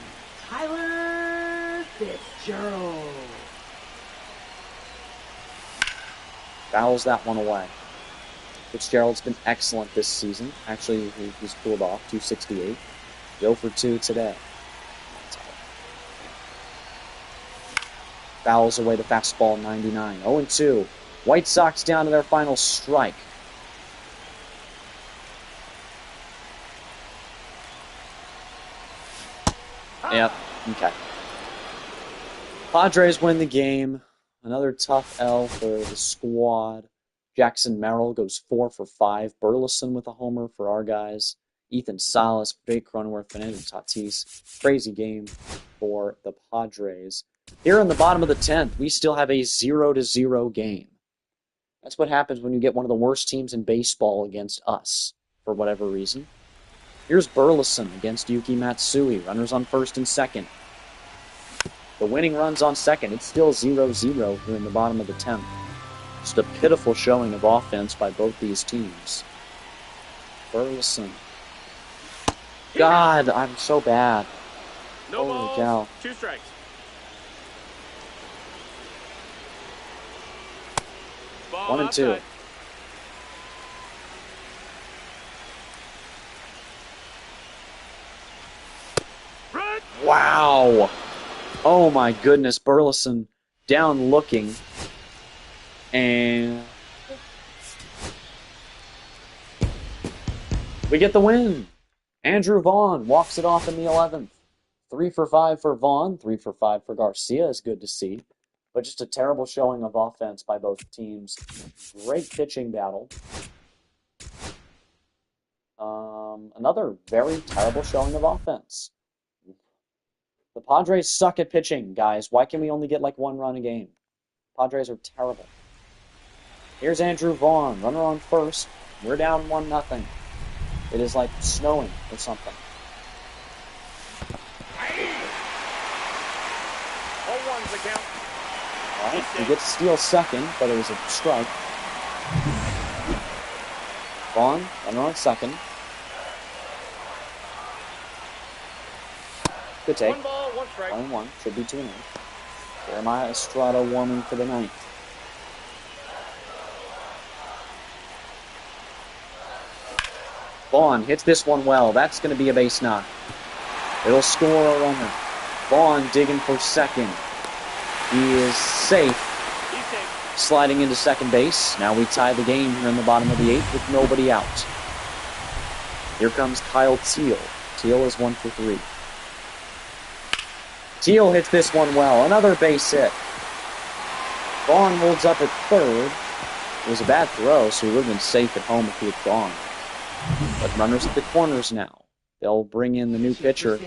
Tyler Fitzgerald. Fouls that one away. Fitzgerald's been excellent this season. Actually, he's cooled off. 268. 0 for 2 today. Fouls away the fastball, 99. 0-2. White Sox down to their final strike. Yep, okay. Padres win the game. Another tough L for the squad. Jackson Merrill goes 4 for 5. Burleson with a homer for our guys. Ethan Salas, Jake Cronenworth, Fernando Tatis. Crazy game for the Padres. Here in the bottom of the 10th, we still have a 0-0 game. That's what happens when you get one of the worst teams in baseball against us, for whatever reason. Here's Burleson against Yuki Matsui. Runners on first and second. The winning run's on second. It's still 0-0 here in the bottom of the 10th. Just a pitiful showing of offense by both these teams. Burleson. God, I'm so bad. No Holy balls, cow. 2 strikes. Ball 1-2. outside. Run. Wow. Oh my goodness. Burleson down looking. And we get the win. Andrew Vaughn walks it off in the 11th. 3 for 5 for Vaughn. 3 for 5 for Garcia is good to see. But just a terrible showing of offense by both teams. Great pitching battle. Another very terrible showing of offense. The Padres suck at pitching, guys. Why can we only get like 1 run a game? Padres are terrible. Here's Andrew Vaughn, runner on first. We're down 1-0. It is like snowing or something. 0-1's the count. All right, we get to steal second, but it was a strike. Vaughn, runner on second. Good take. 1 ball, 1 strike. 1-1, should be 2-0. Jeremiah Estrada warming for the 9th. Vaughn hits this one well. That's going to be a base knock. It'll score a runner. Vaughn digging for second. He is safe. He's safe. sliding into second base. Now we tie the game here in the bottom of the 8th with nobody out. Here comes Kyle Teal. Teal is 1 for 3. Teal hits this one well. Another base hit. Vaughn holds up at third. It was a bad throw, so he would have been safe at home if he had gone. But runners at the corners now. They'll bring in the new pitcher.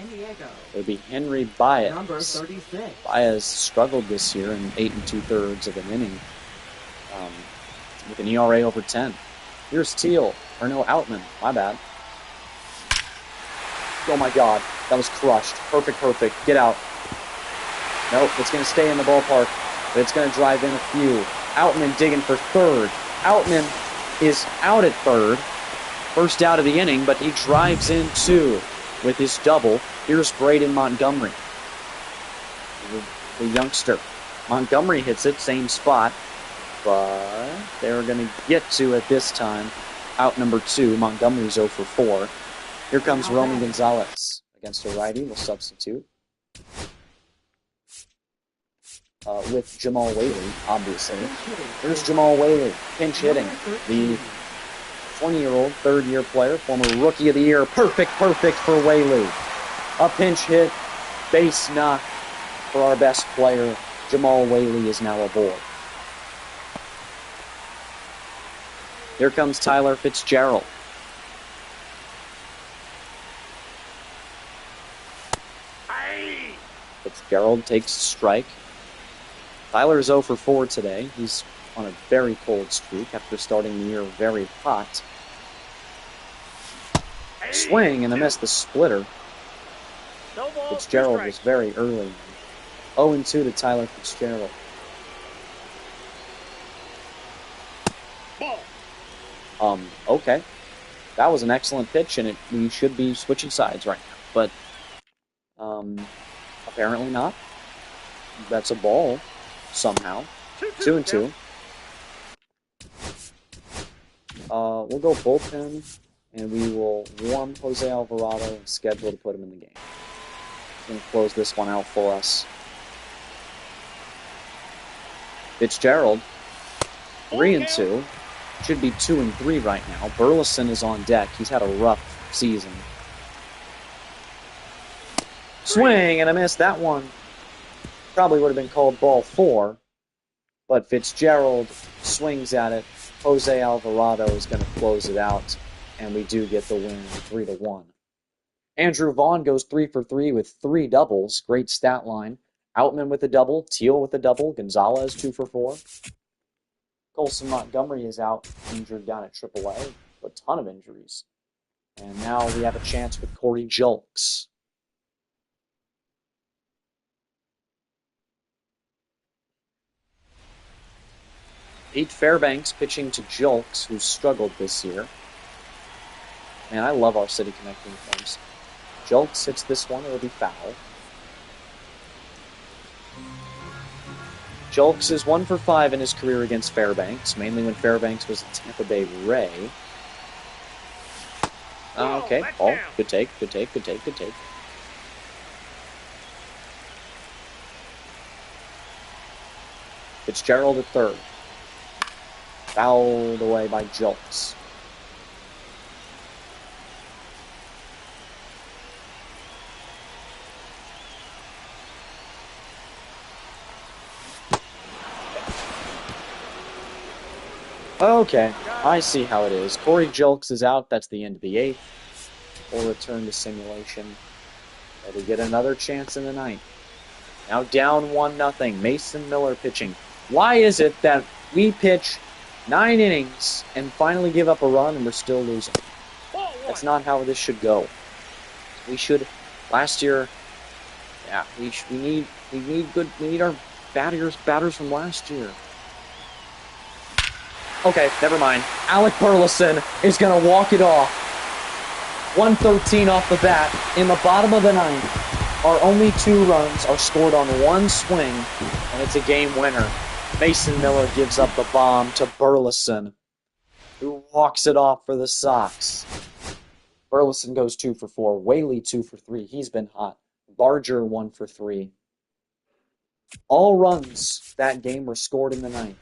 It'll be Henry Baez. Number 36. Baez struggled this year in 8 2/3 of an inning with an ERA over 10. Here's Teal. Or no, Outman. My bad. Oh my God. That was crushed. Perfect. Get out. Nope, it's going to stay in the ballpark, but it's going to drive in a few. Outman digging for third. Outman is out at third. First out of the inning, but he drives in 2 with his double. Here's Braden Montgomery, the youngster. Montgomery hits it, same spot, but they're going to get to it this time. Out number 2, Montgomery's 0 for 4. Here comes Romy Gonzalez against a righty. We'll substitute. With Jamal Whaley, obviously. Here's Jamal Whaley, pinch hitting. The 20-year-old, third-year player, former Rookie of the Year. Perfect for Whaley. A pinch hit, base knock for our best player. Jamal Whaley is now aboard. Here comes Tyler Fitzgerald. Fitzgerald takes a strike. Tyler's 0 for 4 today. He's on a very cold streak after starting the year very hot. Swing and a miss, the splitter. Fitzgerald was very early. 0 2 to Tyler Fitzgerald. Okay. That was an excellent pitch, and we should be switching sides right now. But, apparently not. That's a ball, somehow. 2 2. We'll go bullpen, and we will warm Jose Alvarado and schedule to put him in the game. He's going to close this one out for us. Fitzgerald, 3 2. Should be 2 3 right now. Burleson is on deck. He's had a rough season. Swing and a miss. That one probably would have been called ball 4, but Fitzgerald swings at it. Jose Alvarado is going to close it out, and we do get the win 3-1. Andrew Vaughn goes 3 for 3 with 3 doubles. Great stat line. Outman with a double, Teal with a double, Gonzalez 2 for 4. Colson Montgomery is out, injured down at AAA. A ton of injuries. And now we have a chance with Corey Julks. Pete Fairbanks pitching to Julks, who's struggled this year. Man, I love our City Connect uniforms. Julks hits this one, it'll be foul. Julks is 1 for 5 in his career against Fairbanks, mainly when Fairbanks was a Tampa Bay Ray. Okay, ball. Good take. Fitzgerald at third. Fouled away by Julks. Okay, I see how it is. Corey Julks is out. That's the end of the 8th. We'll return to simulation. And we get another chance in the 9th. Now down 1-0. Mason Miller pitching. Why is it that we pitch 9 innings and finally give up a run and we're still losing? That's not how this should go. We should. Last year, yeah, we need our batters from last year. Okay, never mind. Alec Burleson is going to walk it off. 113 off the bat. In the bottom of the 9th, our only 2 runs are scored on 1 swing, and it's a game winner. Mason Miller gives up the bomb to Burleson, who walks it off for the Sox. Burleson goes 2 for 4. Whaley 2 for 3. He's been hot. Barger 1 for 3. All runs that game were scored in the 9th.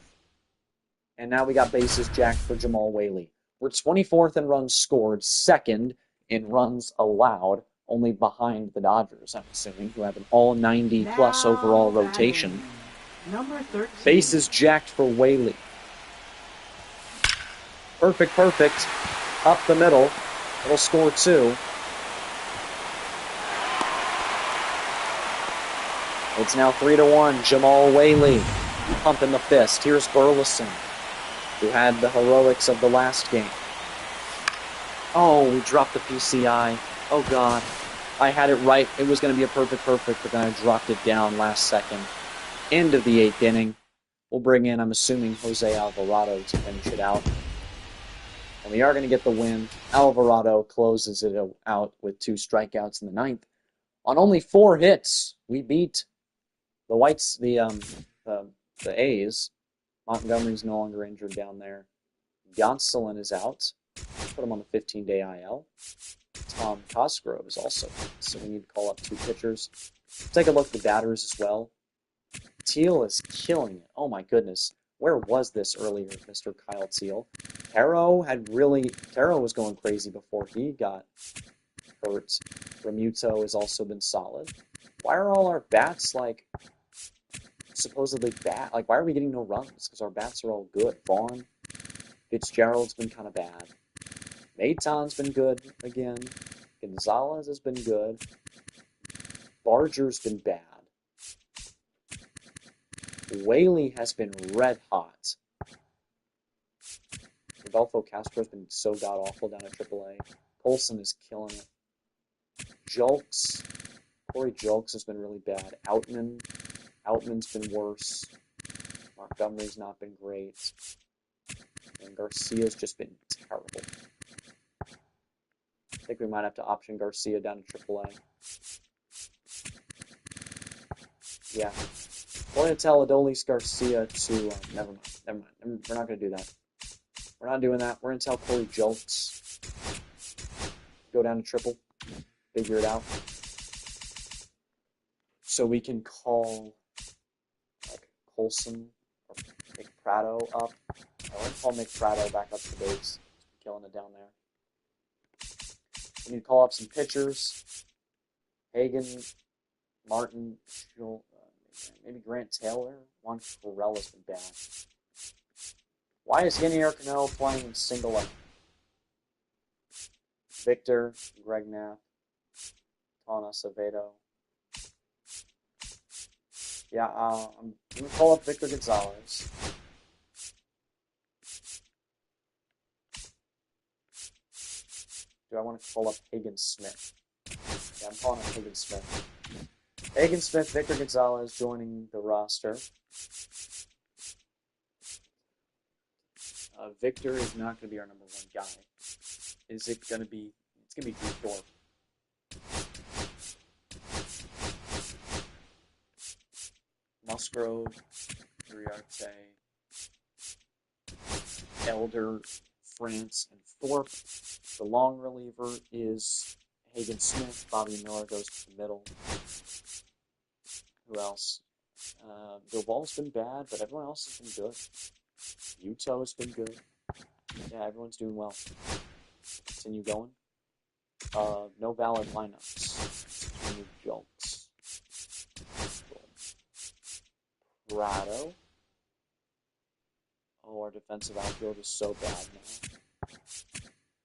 And now we got bases jacked for Jamal Whaley. We're 24th in runs scored, second in runs allowed, only behind the Dodgers, I'm assuming, who have an all 90-plus Now overall batting, rotation. Number 13. Bases jacked for Whaley. Perfect, perfect. Up the middle. It'll score 2. It's now 3-1. Jamal Whaley pumping the fist. Here's Burleson, who had the heroics of the last game. Oh, we dropped the PCI. Oh, God. I had it right. It was going to be a perfect, but then I dropped it down last second. End of the 8th inning. We'll bring in, I'm assuming, Jose Alvarado to finish it out. And we are going to get the win. Alvarado closes it out with 2 strikeouts in the 9th. On only 4 hits, we beat the A's. Montgomery's no longer injured down there. Gonsolin is out. Put him on the 15-day IL. Tom Cosgrove is also out, so we need to call up 2 pitchers. Take a look at the batters as well. Teal is killing it. Oh my goodness. Where was this earlier, Mr. Kyle Teal? Taro was going crazy before he got hurt. Remuto has also been solid. Why are all our bats, like, supposedly bad? Like, why are we getting no runs? Because our bats are all good. Vaughn, Fitzgerald's been kind of bad. Maton's been good again. Gonzalez has been good. Barger's been bad. Whaley has been red hot. Rodolfo Castro's been so god-awful down at AAA. Colson is killing it. Corey Julks has been really bad. Outman's been worse. Montgomery's not been great. And Garcia's just been terrible. I think we might have to option Garcia down to AAA. Yeah. We're going to tell Adolis Garcia to... never mind. We're not going to do that. We're not doing that. We're going to tell Corey Julks. Go down to triple. Figure it out. So we can call like Colson or McPrado up. I want to call McPrado back up to the base. He's killing it down there. We need to call up some pitchers. Hagen, Martin, maybe Grant Taylor. Juan Corrella's been bad. Why is Yanier Cano playing in single A? Victor, Greg Knapp, Tana Acevedo. Yeah, I'm going to call up Victor Gonzalez. Do I want to call up Hagen Smith? Yeah, I'm calling up Hagen Smith. Hagen Smith, Victor Gonzalez joining the roster. Victor is not going to be our number 1 guy. Is it going to be... It's going to be Drew Thorpe. Musgrove, Uriarte, Elder, France, and Thorpe. The long reliever is Hagen Smith. Bobby Miller goes to the middle. Who else? Doval's been bad, but everyone else has been good. Yuto has been good. Yeah, everyone's doing well. Continue going. No valid lineups. Continue Julks. Prado. Oh, our defensive outfield is so bad now.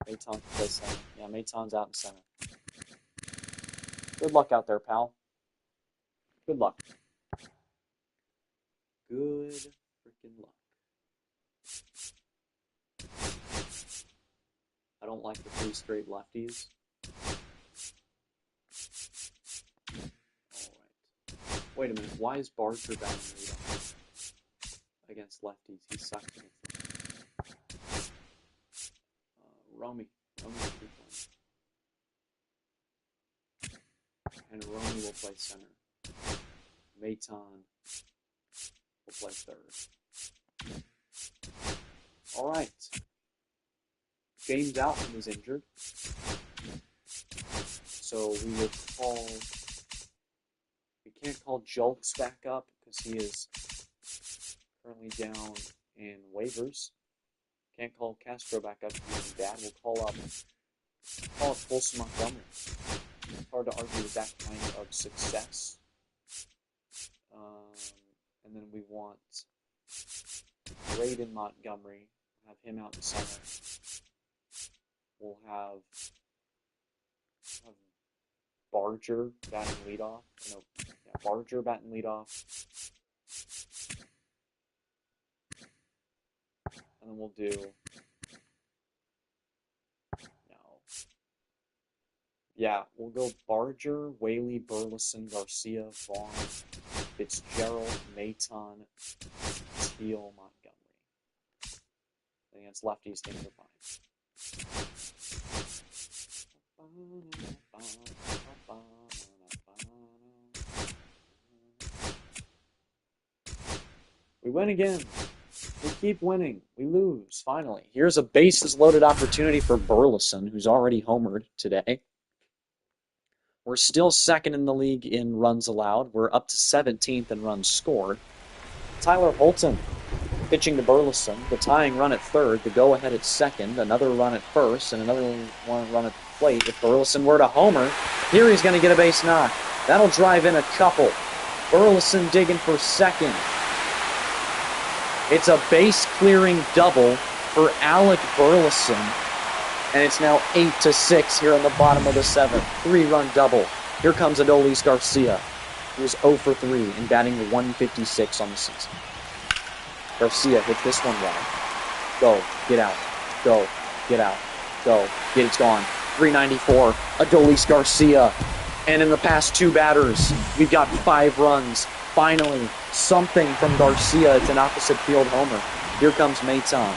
Maton can play center. Yeah, Maton's out in center. Good luck out there, pal. Good luck. Good freaking luck. I don't like the 3 straight lefties. Alright. Wait a minute. Why is Barger batting leadoff against lefties? He sucks against them. Romy should be playing. And Romy will play center. Maton will play third. Alright. James Outman is injured. So we will call... We can't call Julks back up because he is currently down and waivers. Can't call Castro back up because he's bad. We'll call up Colson Montgomery. It's hard to argue with that kind of success. And then we want Braden Montgomery. Have him out in center. We'll have Barger batting leadoff. No, yeah, Barger batting leadoff. And then we'll do we'll go Barger, Whaley, Burleson, Garcia, Vaughn, Fitzgerald, Maton, Teal, Montgomery. Against lefties, things are fine. We win again. We keep winning. We lose, finally. Here's a bases-loaded opportunity for Burleson, who's already homered today. We're still second in the league in runs allowed. We're up to 17th in runs scored. Tyler Holton pitching to Burleson. The tying run at third, the go-ahead at second, another run at first, and another one run at the plate. If Burleson were to homer, here he's going to get a base knock. That'll drive in a couple. Burleson digging for second. It's a base-clearing double for Alec Burleson. And it's now 8-6 here in the bottom of the seventh. 3-run double. Here comes Adolis Garcia, who is 0 for 3 and batting 156 on the season. Garcia hits this one wide. Go, get out, go, get out, go, get it's gone. 394, Adolis Garcia. And in the past 2 batters, we've got 5 runs. Finally, something from Garcia. It's an opposite field homer. Here comes Maton.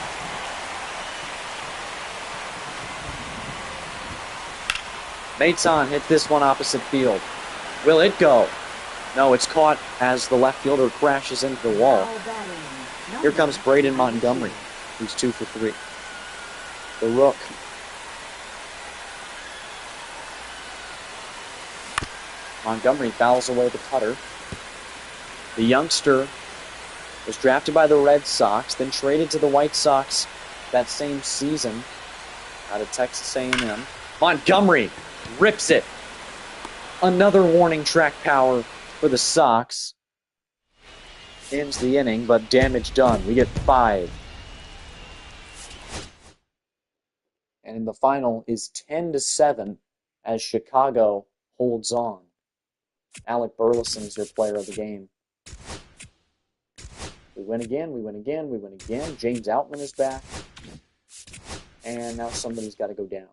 Maton hit this one opposite field. Will it go? No, it's caught as the left fielder crashes into the wall. Here comes Braden Montgomery, who's 2 for 3. The Rook. Montgomery fouls away the cutter. The youngster was drafted by the Red Sox, then traded to the White Sox that same season out of Texas A&M. Montgomery rips it. Another warning track power for the Sox. Ends the inning, but damage done. We get 5. And in the final is 10-7 as Chicago holds on. Alec Burleson is your player of the game. We win again, we win again, we win again. James Outman is back. And now somebody's got to go down.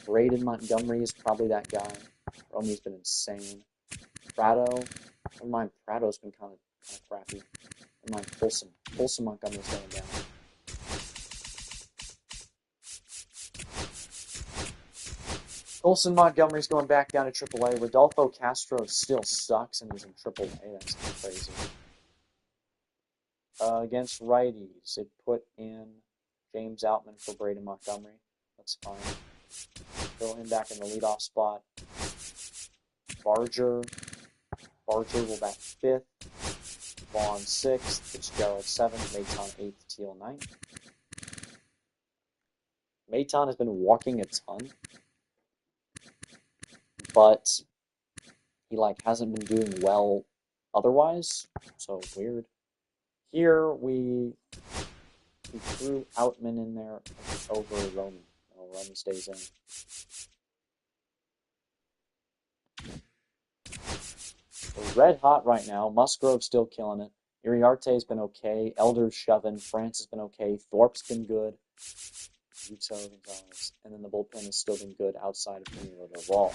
Braden Montgomery is probably that guy. Romy's been insane. Prado. Never mind, Prado's been kind of crappy. Never mind, Colson Montgomery's going down. Colson Montgomery's going back down to AAA. Rodolfo Castro still sucks and he's in AAA. That's crazy. Against righties, it put in James Outman for Braden Montgomery. That's fine. Throw him back in the leadoff spot. Barger will bat 5th. Vaughn 6th. Fitzgerald 7th. Maton 8th. Teal 9th. Maton has been walking a ton, but he hasn't been doing well otherwise. So weird. Here we threw Outman in there over Romy. No, Romy stays in. We're red hot right now. Musgrove's still killing it. Iriarte's been okay. Elder's shoving. France has been okay. Thorpe's been good. Yuto Gonzalez. And then the bullpen has still been good outside of Camilo Del Wall.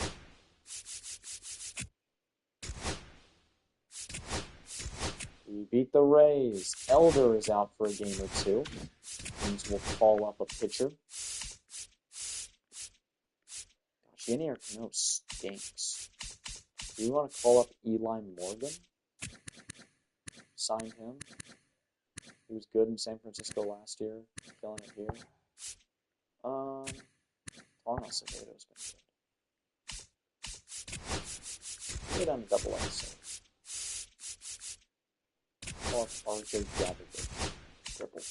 We beat the Rays. Elder is out for a game or 2. Means we'll call up a pitcher. Gosh, Yannier Cano stinks. Do you want to call up Eli Morgan? Sign him. He was good in San Francisco last year. Killing it here. Tornos Acevedo's been good. Get on double A. Oh, RJ Gallagher. Triple.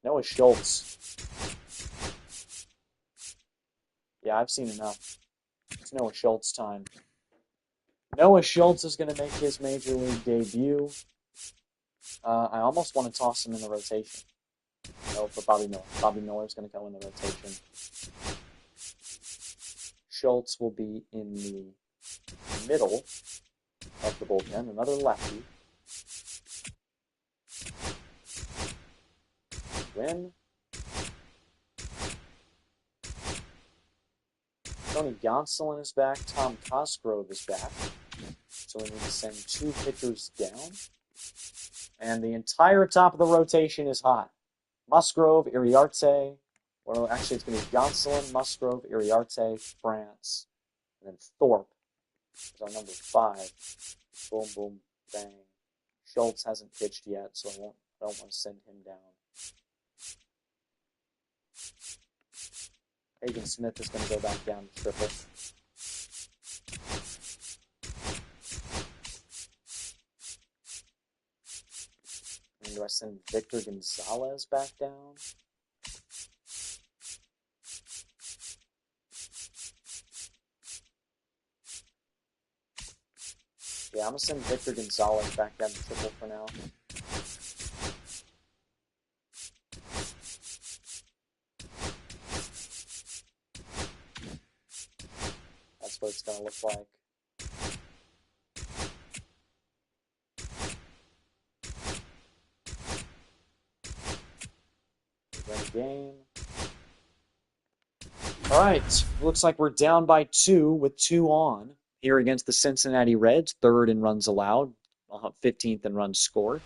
Noah Schultz. Yeah, I've seen enough. It's Noah Schultz time. Noah Schultz is going to make his major league debut. I almost want to toss him in the rotation. No, for Bobby Miller. Bobby Miller is going to go in the rotation. Schultz will be in the middle of the bullpen. Another lefty. Win. Tony Gonsolin is back. Tom Cosgrove is back. So we need to send 2 pitchers down. And the entire top of the rotation is hot. Musgrove, Iriarte. Well, actually, it's going to be Gonsolin, Musgrove, Iriarte, France. And then Thorpe is our number 5. Boom, boom, bang. Schultz hasn't pitched yet, so I don't want to send him down. Hagen Smith is going to go back down to triple. And do I send Victor Gonzalez back down? Yeah, I'm going to send Victor Gonzalez back down to triple for now. That's what it's going to look like. Win the game. All right, looks like we're down by 2 with 2 on here against the Cincinnati Reds. 3rd in runs allowed, 15th in runs scored.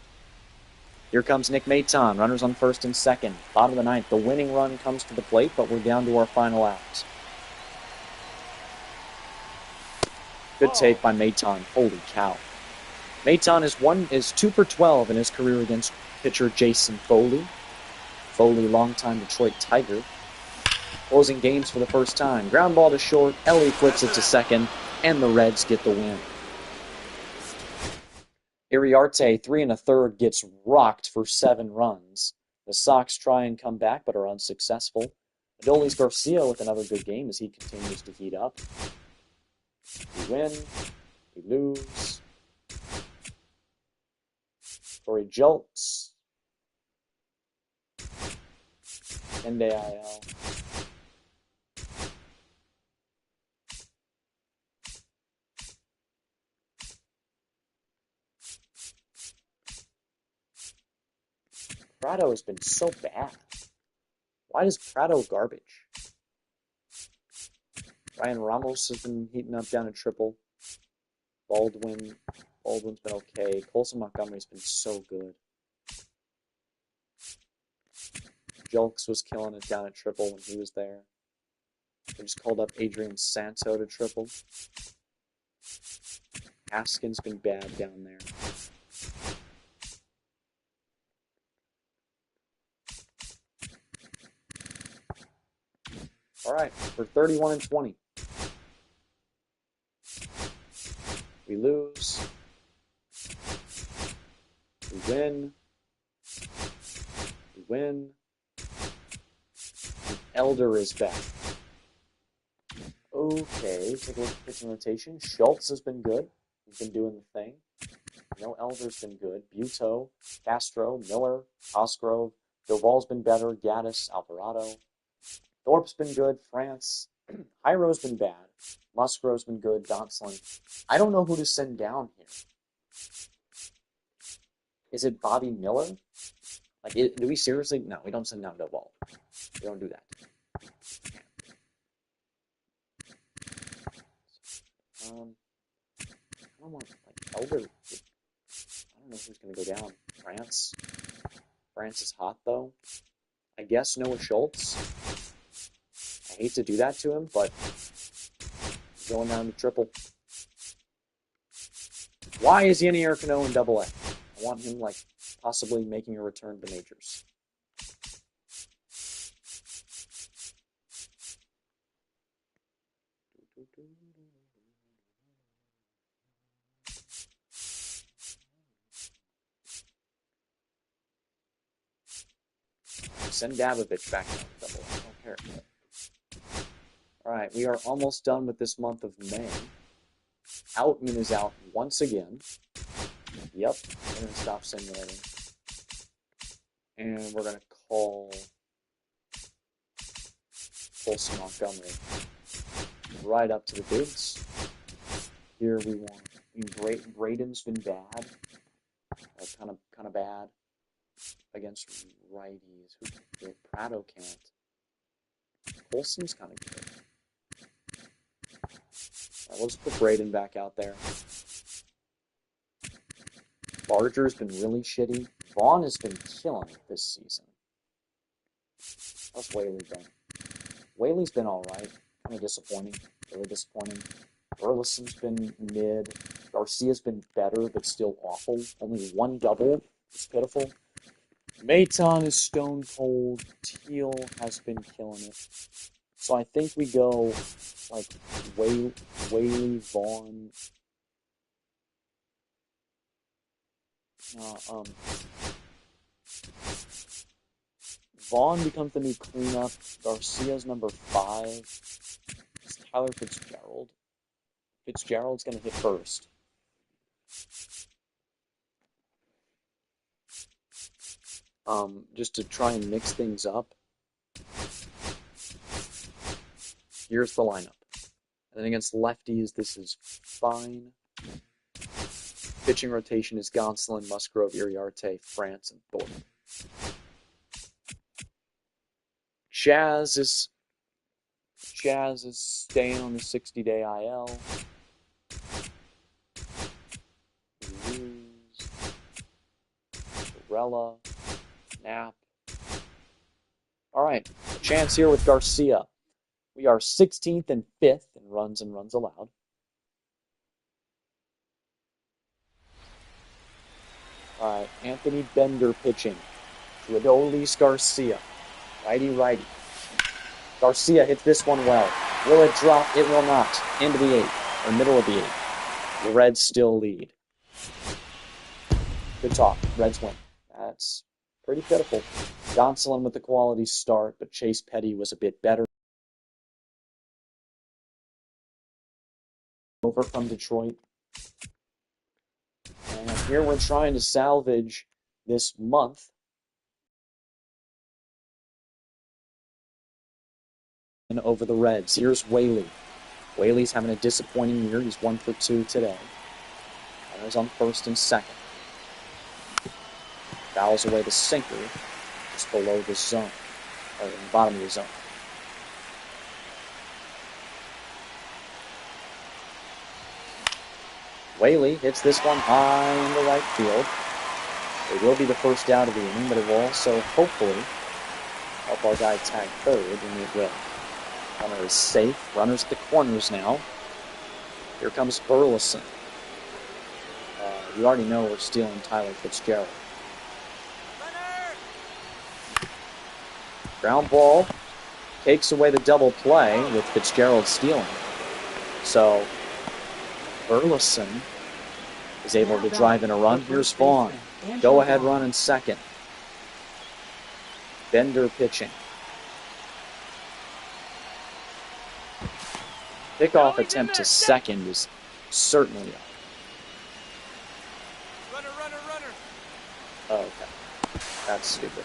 Here comes Nick Maton, runners on 1st and 2nd. Bottom of the 9th, the winning run comes to the plate, but we're down to our final outs. Good take by Maton. Holy cow. Maton is 2 for 12 in his career against pitcher Jason Foley. Foley, longtime Detroit Tiger. Closing games for the first time. Ground ball to short. Ellie flips it to second, and the Reds get the win. Iriarte, 3 1/3, gets rocked for 7 runs. The Sox try and come back, but are unsuccessful. Adolis Garcia with another good game as he continues to heat up. We win. We lose. Corey Julks. NDIL. Prado has been so bad. Why is Prado garbage? Ryan Ramos has been heating up down a triple. Baldwin's been okay. Colson Montgomery's been so good. Julks was killing it down at triple when he was there. They just called up Adrian Santo to triple. Haskin's been bad down there. All right, we're 31 and 20. We lose. We win. We win. And Elder is back. Okay, take a look at pitching rotation. Schultz has been good. He's been doing the thing. No, Elder's been good. Buto, Castro, Miller, Cosgrove. Doval's been better. Gaddis, Alvarado. Thorpe's been good. France. Hyro's been bad. Musgrove's been good. Gonsolin. I don't know who to send down here. Is it Bobby Miller? Like, do we seriously? No, we don't send down Doval. We don't do that. I don't want, like, Elder. I don't know who's going to go down. France. France is hot, though. I guess Noah Schultz. I hate to do that to him, but he's going down to triple. Why is Yenny Urcano in double A? I want him, like, possibly making a return to the majors. Send Gavovich back down to double. I don't care. All right, we are almost done with this month of May. Outman is out once again. Yep, we're going to stop simulating. And we're going to call Colson Montgomery right up to the bigs. Here we want. Braden's been bad, kind of bad against righties. Prado can't. Colson's kind of good. Right, we'll just put Braden back out there. Barger's been really shitty. Vaughn has been killing it this season. How's Whaley been? Whaley's been alright. Kind of disappointing. Really disappointing. Burleson's been mid. Garcia's been better, but still awful. Only one double. It's pitiful. Maton is stone cold. Teal has been killing it. So I think we go like Whaley, Vaughn. Vaughn becomes the new cleanup. Garcia's number 5. It's Tyler Fitzgerald. Fitzgerald's going to hit first. Just to try and mix things up. Here's the lineup. And then against lefties, this is fine. Pitching rotation is Gonsolin, Musgrove, Iriarte, France, and Thornton. Chaz is staying on the 60-day IL. Varela, Knapp. All right, a chance here with Garcia. We are 16th and 5th in runs and runs allowed. All right, Anthony Bender pitching to Adolis Garcia. Righty. Garcia hits this one well. Will it drop? It will not. Into the 8th, or middle of the 8th. The Reds still lead. Good talk. Reds win. That's pretty pitiful. Gonsolin with the quality start, but Chase Petty was a bit better. Over from Detroit. And here we're trying to salvage this month. And over the Reds. Here's Whaley. Whaley's having a disappointing year. He's 1 for 2 today. Runners on first and second. Fouls away the sinker just below the zone, or in the bottom of the zone. Whaley hits this one high in the right field. It will be the first out of the inning, but it will also hopefully help our guy tag third, and it will. Runner is safe. Runners at the corners now. Here comes Burleson. You already know we're stealing Tyler Fitzgerald. Ground ball takes away the double play with Fitzgerald stealing. So Burleson is able to drive in a run. Here's Vaughn. Go-ahead run in second. Bender pitching. Pickoff attempt to second is certainly up. Runner. Oh, okay. That's stupid.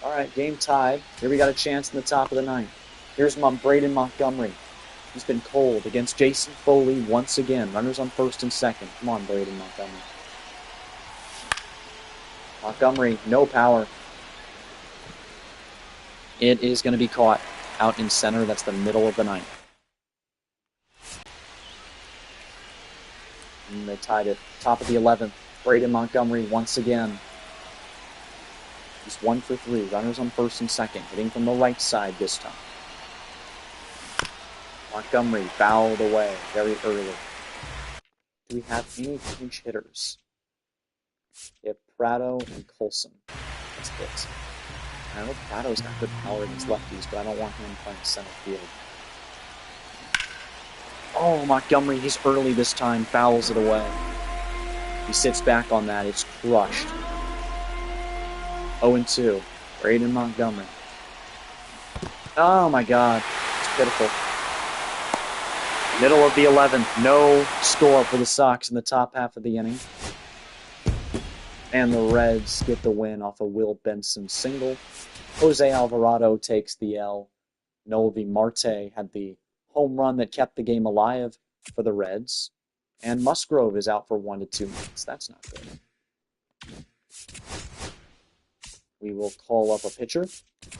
All right, game tied. Here we got a chance in the top of the 9th. Here's Braden Montgomery. He's been cold against Jason Foley once again. Runners on first and second. Come on, Braden Montgomery. Montgomery, no power. It is going to be caught out in center. That's the middle of the 9th. And they tied it. Top of the 11th. Braden Montgomery once again. He's 1 for 3. Runners on first and second. Hitting from the right side this time. Montgomery fouled away very early. Do we have any pinch hitters? We have Prado and Colson. That's it. I know Prado's got good power against lefties, but I don't want him playing center field. Oh, Montgomery, he's early this time. Fouls it away. He sits back on that. It's crushed. 0-2. Braden Montgomery. Oh my God. It's pitiful. Middle of the 11th. No score for the Sox in the top half of the inning. And the Reds get the win off a Will Benson single. Jose Alvarado takes the L. Noelvi Marte had the home run that kept the game alive for the Reds. And Musgrove is out for 1 to 2 minutes. That's not good. We will call up a pitcher.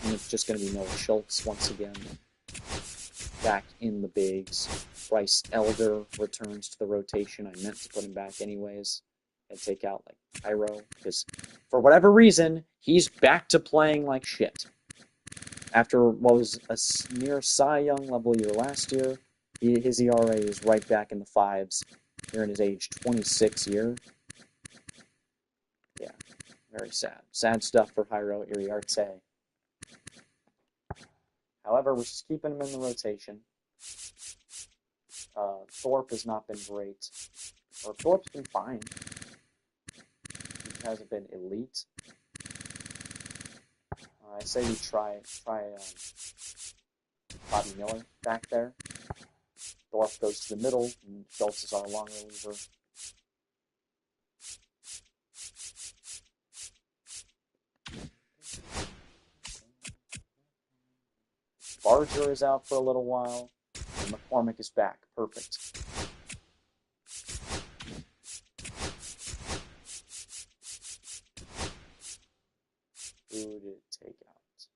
And it's just going to be Noah Schultz once again. Back in the bigs. Bryce Elder returns to the rotation. I meant to put him back anyways. And take out like Cairo. Because for whatever reason, he's back to playing like shit. After what was a near Cy Young level year last year, his ERA is right back in the 5s here in his age 26 year. Yeah, very sad. Sad stuff for Jairo Iriarte. However, we're just keeping him in the rotation. Thorpe has not been great. Or Thorpe's been fine. He hasn't been elite. I say we try Bobby Miller back there. Thorpe goes to the middle, and Schultz is our long reliever. Barger is out for a little while, and McCormick is back. Perfect. Who did it take out?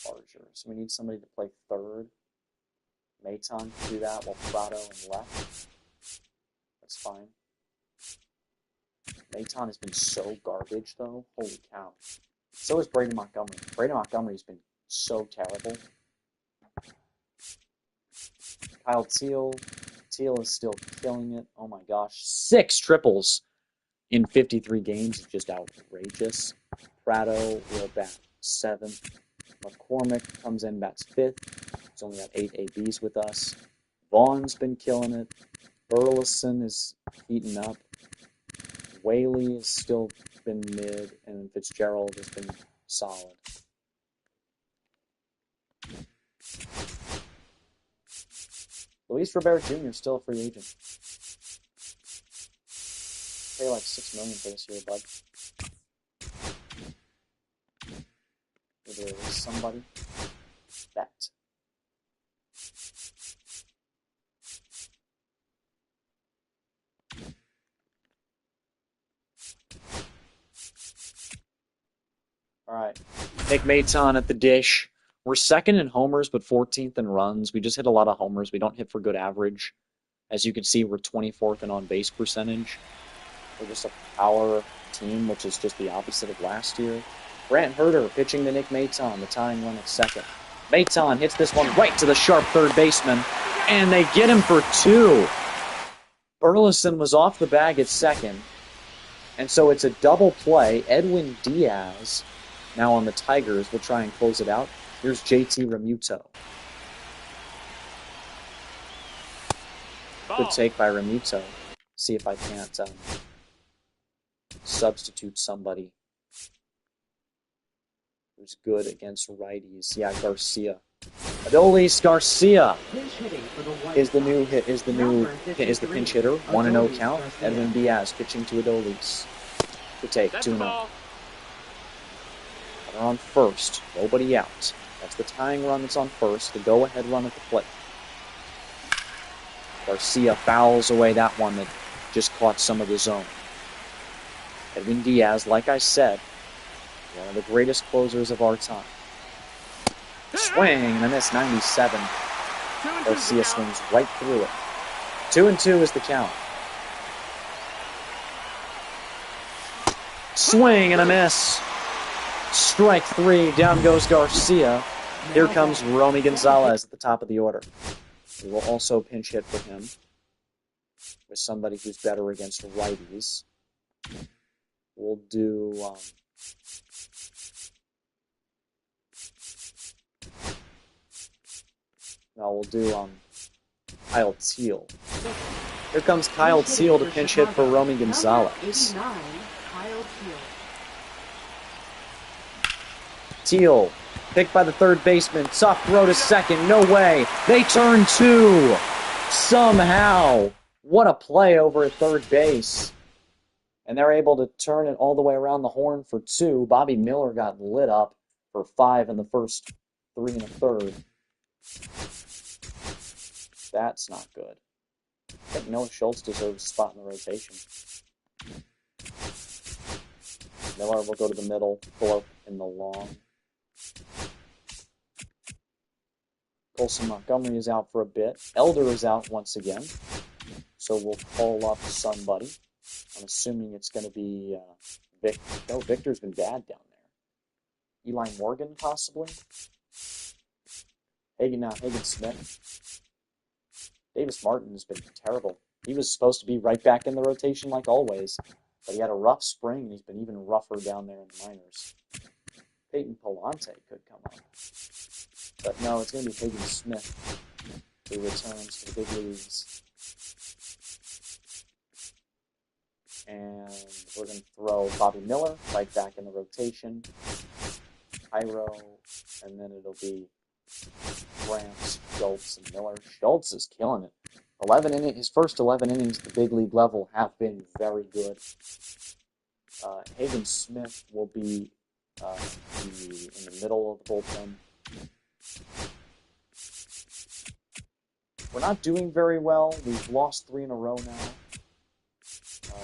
Barger. So we need somebody to play third. Maton can do that while Prado and left. That's fine. Maton has been so garbage, though. Holy cow. So is Braden Montgomery. Braden Montgomery's been so terrible. Kyle Teal. Teal is still killing it. Oh my gosh. 6 triples in 53 games is just outrageous. Prado will bat 7th. McCormick comes in, bats 5th. He's only got 8 ABs with us. Vaughn's been killing it. Burleson is heating up. Whaley has still been mid, and Fitzgerald has been solid. Luis Rivera Jr. is still a free agent. Pay like $6 million for this year, bud. There is somebody. Bet. All right. Nick Maton at the dish. We're second in homers, but 14th in runs. We just hit a lot of homers. We don't hit for good average. As you can see, we're 24th in on-base percentage. We're just a power team, which is just the opposite of last year. Brant Herter pitching to Nick Maton, the tying run at second. Maton hits this one right to the sharp third baseman, and they get him for 2. Burleson was off the bag at second, and so it's a double play. Edwin Diaz, now on the Tigers, will try and close it out. Here's JT Remuto. Good take by Remuto. See if I can't substitute somebody who's good against righties. Yeah, Garcia. Adolis Garcia is the pinch hitter. 1-0 count. Edwin Diaz pitching to Adolis. Good take. 2-0. Runner on first. Nobody out. That's the tying run that's on first. The go-ahead run at the plate. Garcia fouls away that one that just caught some of the zone. Edwin Diaz, like I said, one of the greatest closers of our time. Swing and a miss, 97. Garcia swings right through it. 2-2 is the count. Swing and a miss. Strike 3, down goes Garcia. Here comes Romy Gonzalez at the top of the order. We will also pinch hit for him with somebody who's better against righties. We'll do Now we'll do Kyle Teal. Here comes Kyle Teal to pinch hit for Romy Gonzalez. 89, Kyle Teal. Teal, picked by the third baseman. Soft throw to second. No way. They turn two. Somehow. What a play over at third base. And they're able to turn it all the way around the horn for two. Bobby Miller got lit up for 5 in the first 3 1/3. That's not good. I think Noah Schultz deserves a spot in the rotation. Miller will go to the middle, pull up in the long. Colson Montgomery is out for a bit. Elder is out once again. So we'll call up somebody. I'm assuming it's going to be Vic. No, Victor's been bad down there. Eli Morgan, possibly. Hagen Smith. Davis Martin has been terrible. He was supposed to be right back in the rotation like always, but he had a rough spring, and he's been even rougher down there in the minors. Peyton Palante could come up. But no, it's going to be Hagen Smith who returns to the big leagues. And we're going to throw Bobby Miller right back in the rotation. Cairo, and then it'll be Gramps, Schultz, and Miller. Schultz is killing it. His first 11 innings at the big league level have been very good. Hagen Smith will be in the middle of the bullpen. We're not doing very well. We've lost 3 in a row now.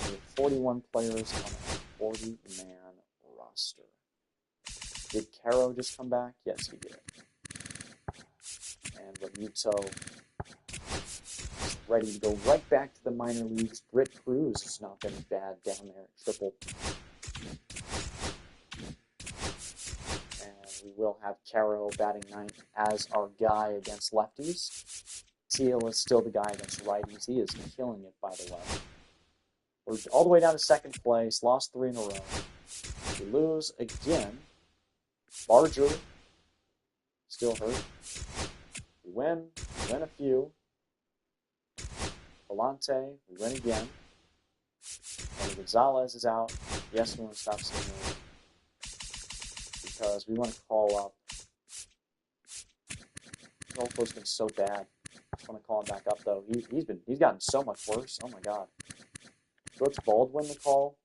We have 41 players on a 40-man roster. Did Caro just come back? Yes, he did. And Ramuto is ready to go right back to the minor leagues. Britt Cruz has not been bad down there at triple. And we will have Caro batting ninth as our guy against lefties. Teal is still the guy against righties. He is killing it, by the way. We're all the way down to second place. Lost 3 in a row. We lose again. Barger still hurt. We win a few. Palante, we win again. And Gonzalez is out. Yes, we want to stop saying that because we want to call up. Golfo's been so bad. I just want to call him back up though. He's gotten so much worse. Oh my god. Brooks Baldwin the call.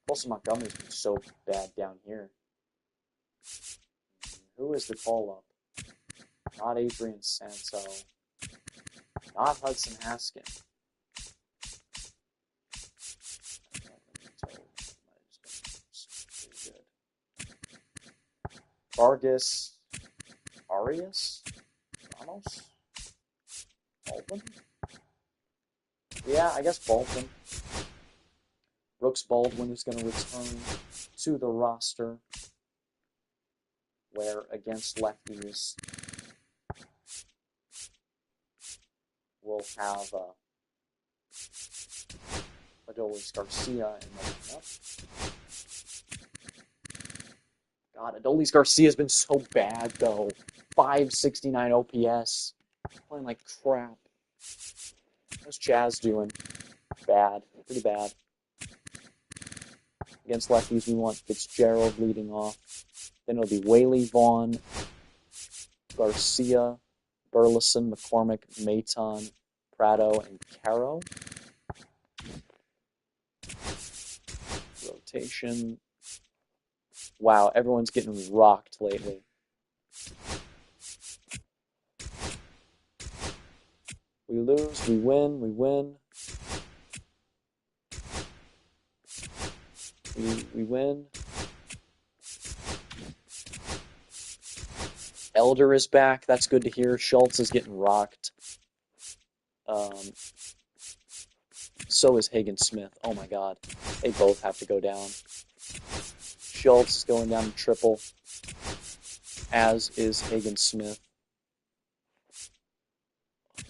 Colson Montgomery's been so bad down here. Who is the call up? Not Adrian Santo. Not Hudson Haskin. Vargas. Arias? Ramos? Baldwin? Yeah, I guess Baldwin. Brooks Baldwin is going to return to the roster, where against lefties we'll have Adolis Garcia in the lineup. God, Adolis Garcia's been so bad though. 569 OPS. Playing like crap. How's Chaz doing? Bad. Pretty bad. Against lefties, we want Fitzgerald leading off. Then it'll be Whaley, Vaughn, Garcia, Burleson, McCormick, Maton, Prado, and Caro. Rotation. Wow, everyone's getting rocked lately. We lose, we win, we win. We win. Elder is back. That's good to hear. Schultz is getting rocked. So is Hagen Smith. Oh my god. They both have to go down. Schultz is going down to triple, as is Hagen Smith.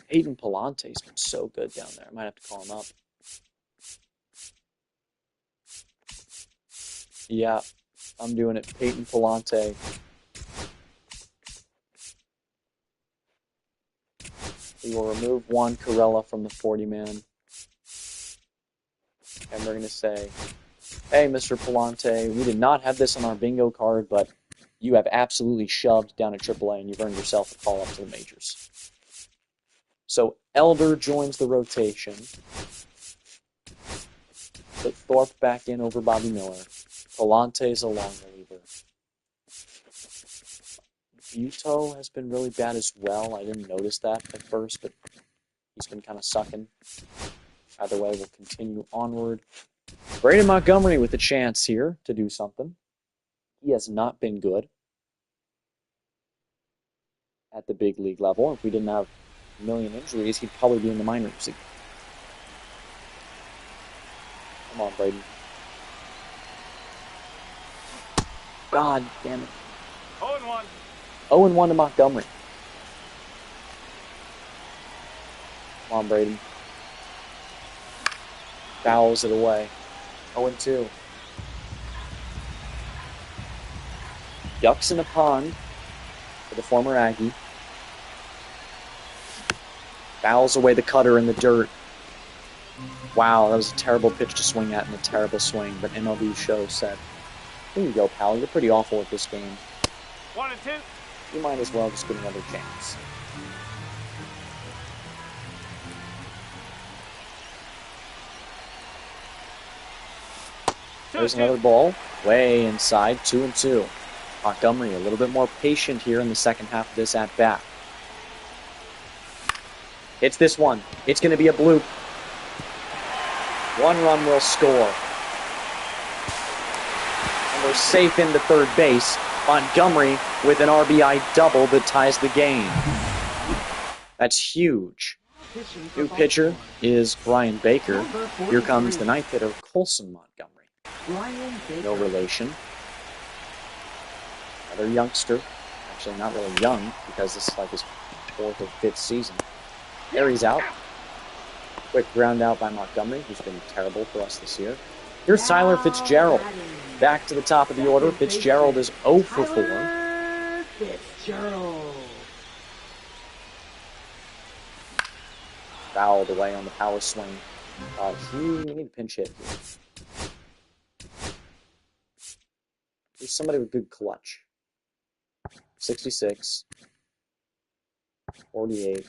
Hayden Palante's been so good down there. I might have to call him up. Yeah, I'm doing it. Peyton Palante. We will remove Juan Corella from the 40-man. And we're going to say, hey, Mr. Palante, we did not have this on our bingo card, but you have absolutely shoved down at AAA and you've earned yourself a call up to the majors. So Elder joins the rotation. Put Thorpe back in over Bobby Miller. Palante's a long reliever. Buto has been really bad as well. I didn't notice that at first, but he's been kind of sucking. Either way, we'll continue onward. Braden Montgomery with a chance here to do something. He has not been good at the big league level. If we didn't have a million injuries, he'd probably be in the minors. Come on, Braden. God damn it. 0-1. 0-1 to Montgomery. Come on, Braden. Fouls it away. 0-2. Ducks in a pond for the former Aggie. Fouls away the cutter in the dirt. Wow, that was a terrible pitch to swing at and a terrible swing, but MLB show said, here you go, pal. You're pretty awful at this game. 1-2. You might as well just get another chance. There's another ball. Way inside. 2-2. Montgomery a little bit more patient here in the second half of this at-bat. Hits this one. It's going to be a bloop. One run will score. And we're safe into third base. Montgomery with an RBI double that ties the game. That's huge. New pitcher is Brian Baker. Here comes the ninth hitter, Colson Montgomery. No relation. Another youngster. Actually, not really young, because this is like his fourth or fifth season. There he's out. Quick ground out by Montgomery, who's been terrible for us this year. Here's Tyler Fitzgerald. Back to the top of the order. Fitzgerald is 0 for 4. Fitzgerald. Fouled away on the power swing. We need a pinch hit here. There's somebody with good clutch. 66. 48.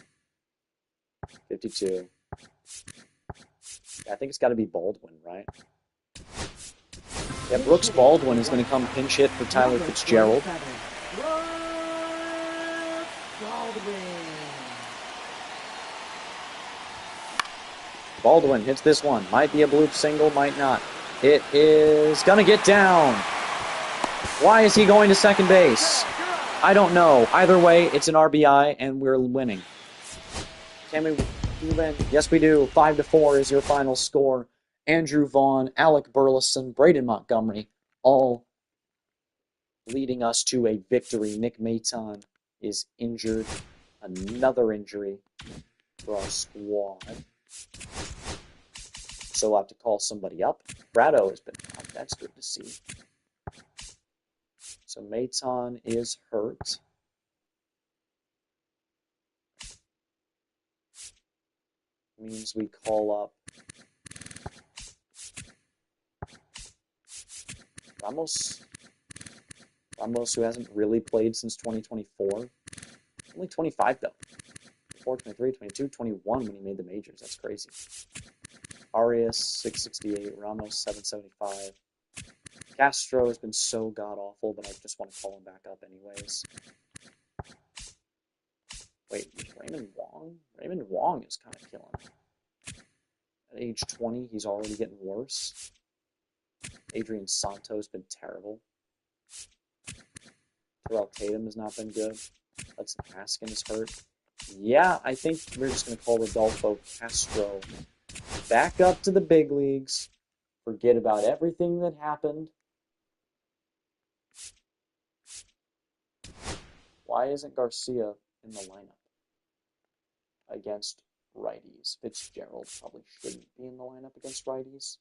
52. Yeah, I think it's got to be Baldwin, right? Yeah, Brooks Baldwin is going to come pinch hit for Tyler Fitzgerald. Baldwin hits this one. Might be a bloop single, might not. It is going to get down. Why is he going to second base? I don't know. Either way, it's an RBI, and we're winning. Can we win? Yes, we do. 5-4 is your final score. Andrew Vaughn, Alec Burleson, Braden Montgomery, all leading us to a victory. Nick Maton is injured. Another injury for our squad. So we'll have to call somebody up. Brado has been out. That's good to see. So Maton is hurt. Means we call up Ramos. Ramos, who hasn't really played since 2024. Only 25, though. 24, 23, 22, 21 when he made the majors. That's crazy. Arias, 668. Ramos, 775. Castro has been so god-awful, but I just want to call him back up anyways. Wait, Raymond Wong? Raymond Wong is kind of killing it. At age 20, he's already getting worse. Adrian Santos has been terrible. Terrell Tatum has not been good. Hudson Haskin is hurt. Yeah, I think we're just going to call Rodolfo Castro back up to the big leagues. Forget about everything that happened. Why isn't Garcia in the lineup against righties? Fitzgerald probably shouldn't be in the lineup against righties,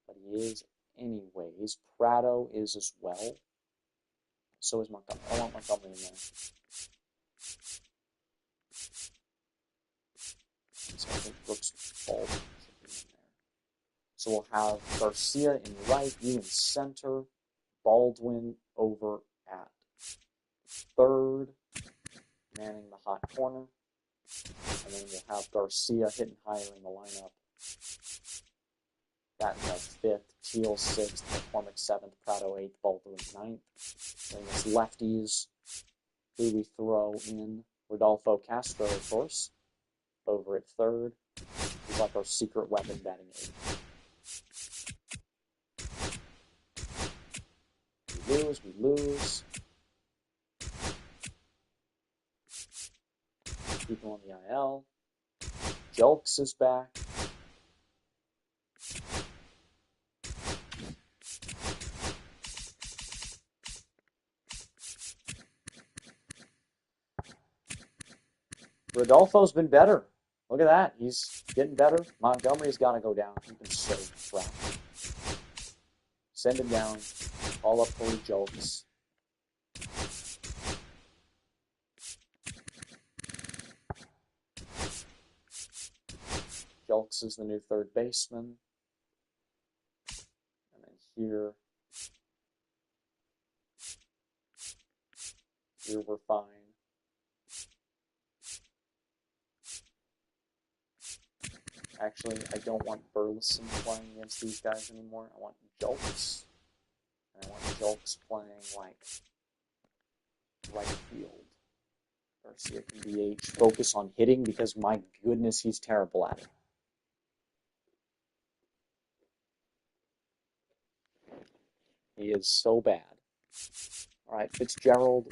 but he is anyways. Prado is as well. So is Montgomery. I want Montgomery in there. So we'll have Garcia in right, you in center, Baldwin over at third, manning the hot corner. And then we'll have Garcia hitting higher in the lineup. Batting like fifth, Teal sixth, McCormick seventh, Prado eighth, Baldwin ninth. Then it's lefties. Who we throw in? Rodolfo Castro, of course, over at third. He's like our secret weapon batting eighth. We lose. People on the IL. Jelks is back. Rodolfo's been better. Look at that. He's getting better. Montgomery's got to go down. He's been so crap. Send him down. All up for Jelks. Jelks is the new third baseman. And then here we're fine. Actually, I don't want Burleson playing against these guys anymore. I want Jelks. And I want Jelks playing like right field. Garcia can DH. Focus on hitting because my goodness, he's terrible at it. He is so bad. All right, Fitzgerald.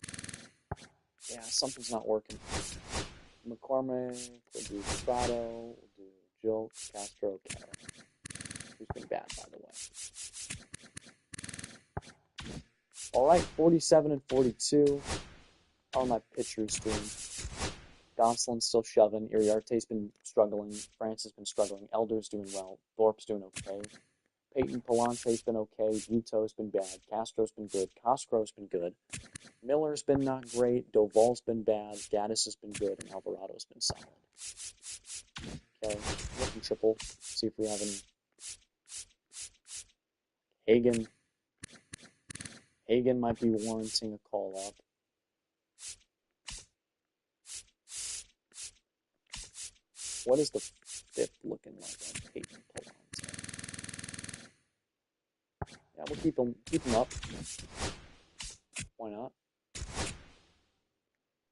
Yeah, something's not working. McCormick, we'll do Prado, we'll do Jelks, Castro, Carroll. Who's been bad, by the way. All right, 47 and 42. How are my pitchers doing? Gosselin's still shoving. Iriarte's been struggling. France has been struggling. Elder's doing well. Thorpe's doing okay. Peyton Palante's been okay. Buto's been bad. Castro's been good. Cosgrove's been good. Miller's been not great. Doval's been bad. Gaddis has been good. And Alvarado's been solid. Okay, looking triple. See if we have any. Hagen might be warranting a call-up. What is the fifth looking like on Peyton Palante? Yeah, we'll keep him up. Why not?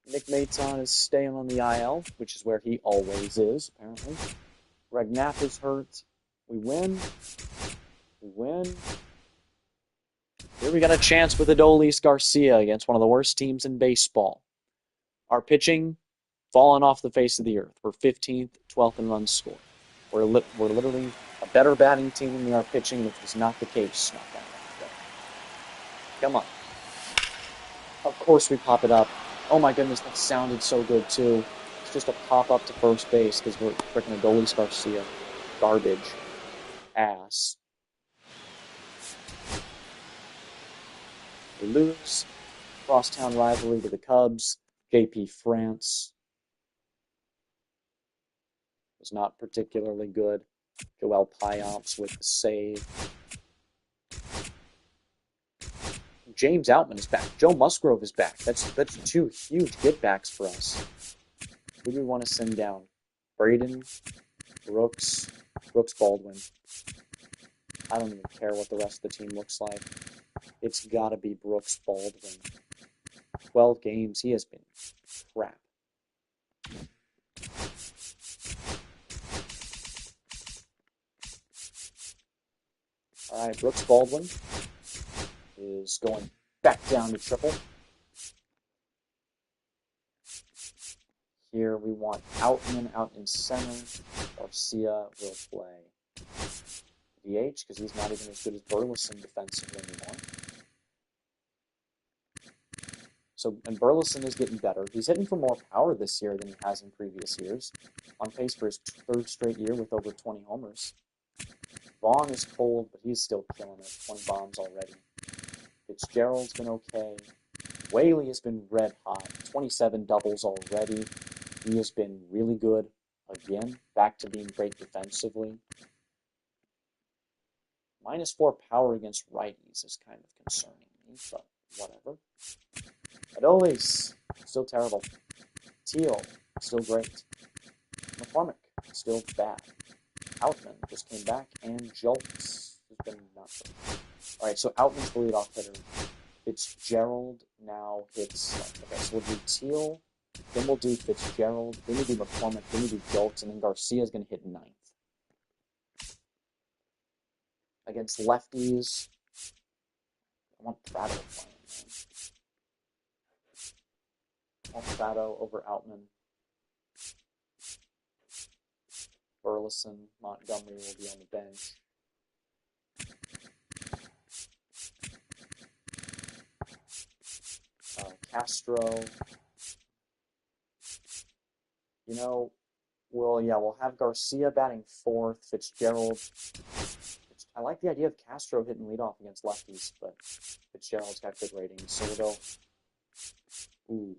Nick Maton is staying on the IL, which is where he always is, apparently. Greg Knapp is hurt. We win. Here we got a chance with Adolis Garcia against one of the worst teams in baseball. Our pitching, fallen off the face of the earth. We're 15th, 12th in runs scored. We're literally a better batting team than we are pitching, which was not the case. Not that day. Come on. Of course we pop it up. Oh my goodness, that sounded so good too. It's just a pop up to first base because we're freaking Adolis Garcia. Garbage. Ass. We lose. Crosstown rivalry to the Cubs. JP France was not particularly good. Joel Payamps with the save. James Outman is back. Joe Musgrove is back. That's two huge get-backs for us. Who do we want to send down? Braden, Brooks Baldwin. I don't even care what the rest of the team looks like. It's got to be Brooks Baldwin. 12 games. He has been crap. All right, Brooks Baldwin is going back down to triple. Here we want Outman out in center. Garcia will play DH because he's not even as good as Burleson defensively anymore. And Burleson is getting better. He's hitting for more power this year than he has in previous years. On pace for his third straight year with over 20 homers. Vaughn is cold, but he's still killing it. 20 bombs already. Fitzgerald's been okay. Whaley has been red hot. 27 doubles already. He has been really good again. Back to being great defensively. -4 power against righties is kind of concerning me, but whatever. Adolis, still terrible. Teal, still great. McCormick, still bad. Outman just came back, and Jolts has been not good. Alright, so Outman's the leadoff hitter. Fitzgerald now hits, okay, so we'll do Teal, then we'll do Fitzgerald, then we'll do McCormick, then we'll do Jolts, and then Garcia's going to hit 9th. Against lefties, I want Prado playing, man. I want Prado over Outman. Burleson, Montgomery will be on the bench. Castro. You know, we'll have Garcia batting 4th, Fitzgerald. I like the idea of Castro hitting leadoff against lefties, but Fitzgerald's got good ratings, so we'll go. Ooh.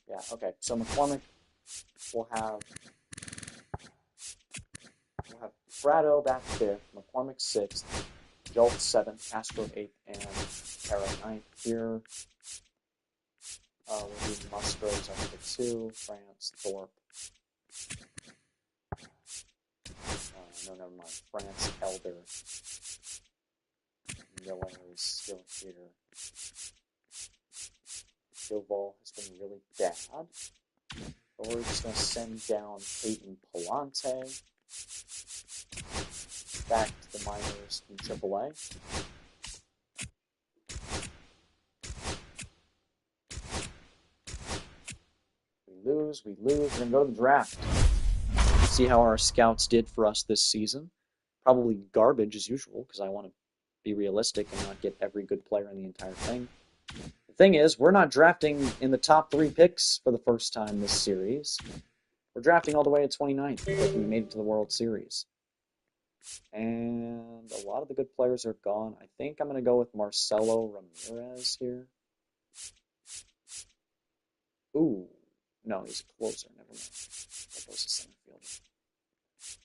Yeah, okay. So McCormick will have Prado back 5th, McCormick 6th, Jolt 7th, Castro 8th, and Terra 9th here. We'll do Musgroves on number 2, France, Thorpe. No, never mind. France, Elder. Miller is still here. Gilval has been really bad. But we're just going to send down Peyton Palante back to the minors in AAA. We lose. We're going to go to the draft. See how our scouts did for us this season. Probably garbage as usual, because I want to be realistic and not get every good player in the entire thing. The thing is, we're not drafting in the top 3 picks for the first time this series. We're drafting all the way at 29th because we made it to the World Series. And a lot of the good players are gone. I think I'm going to go with Marcelo Ramirez here. Ooh. No, he's a closer. Never mind. That goes to center field.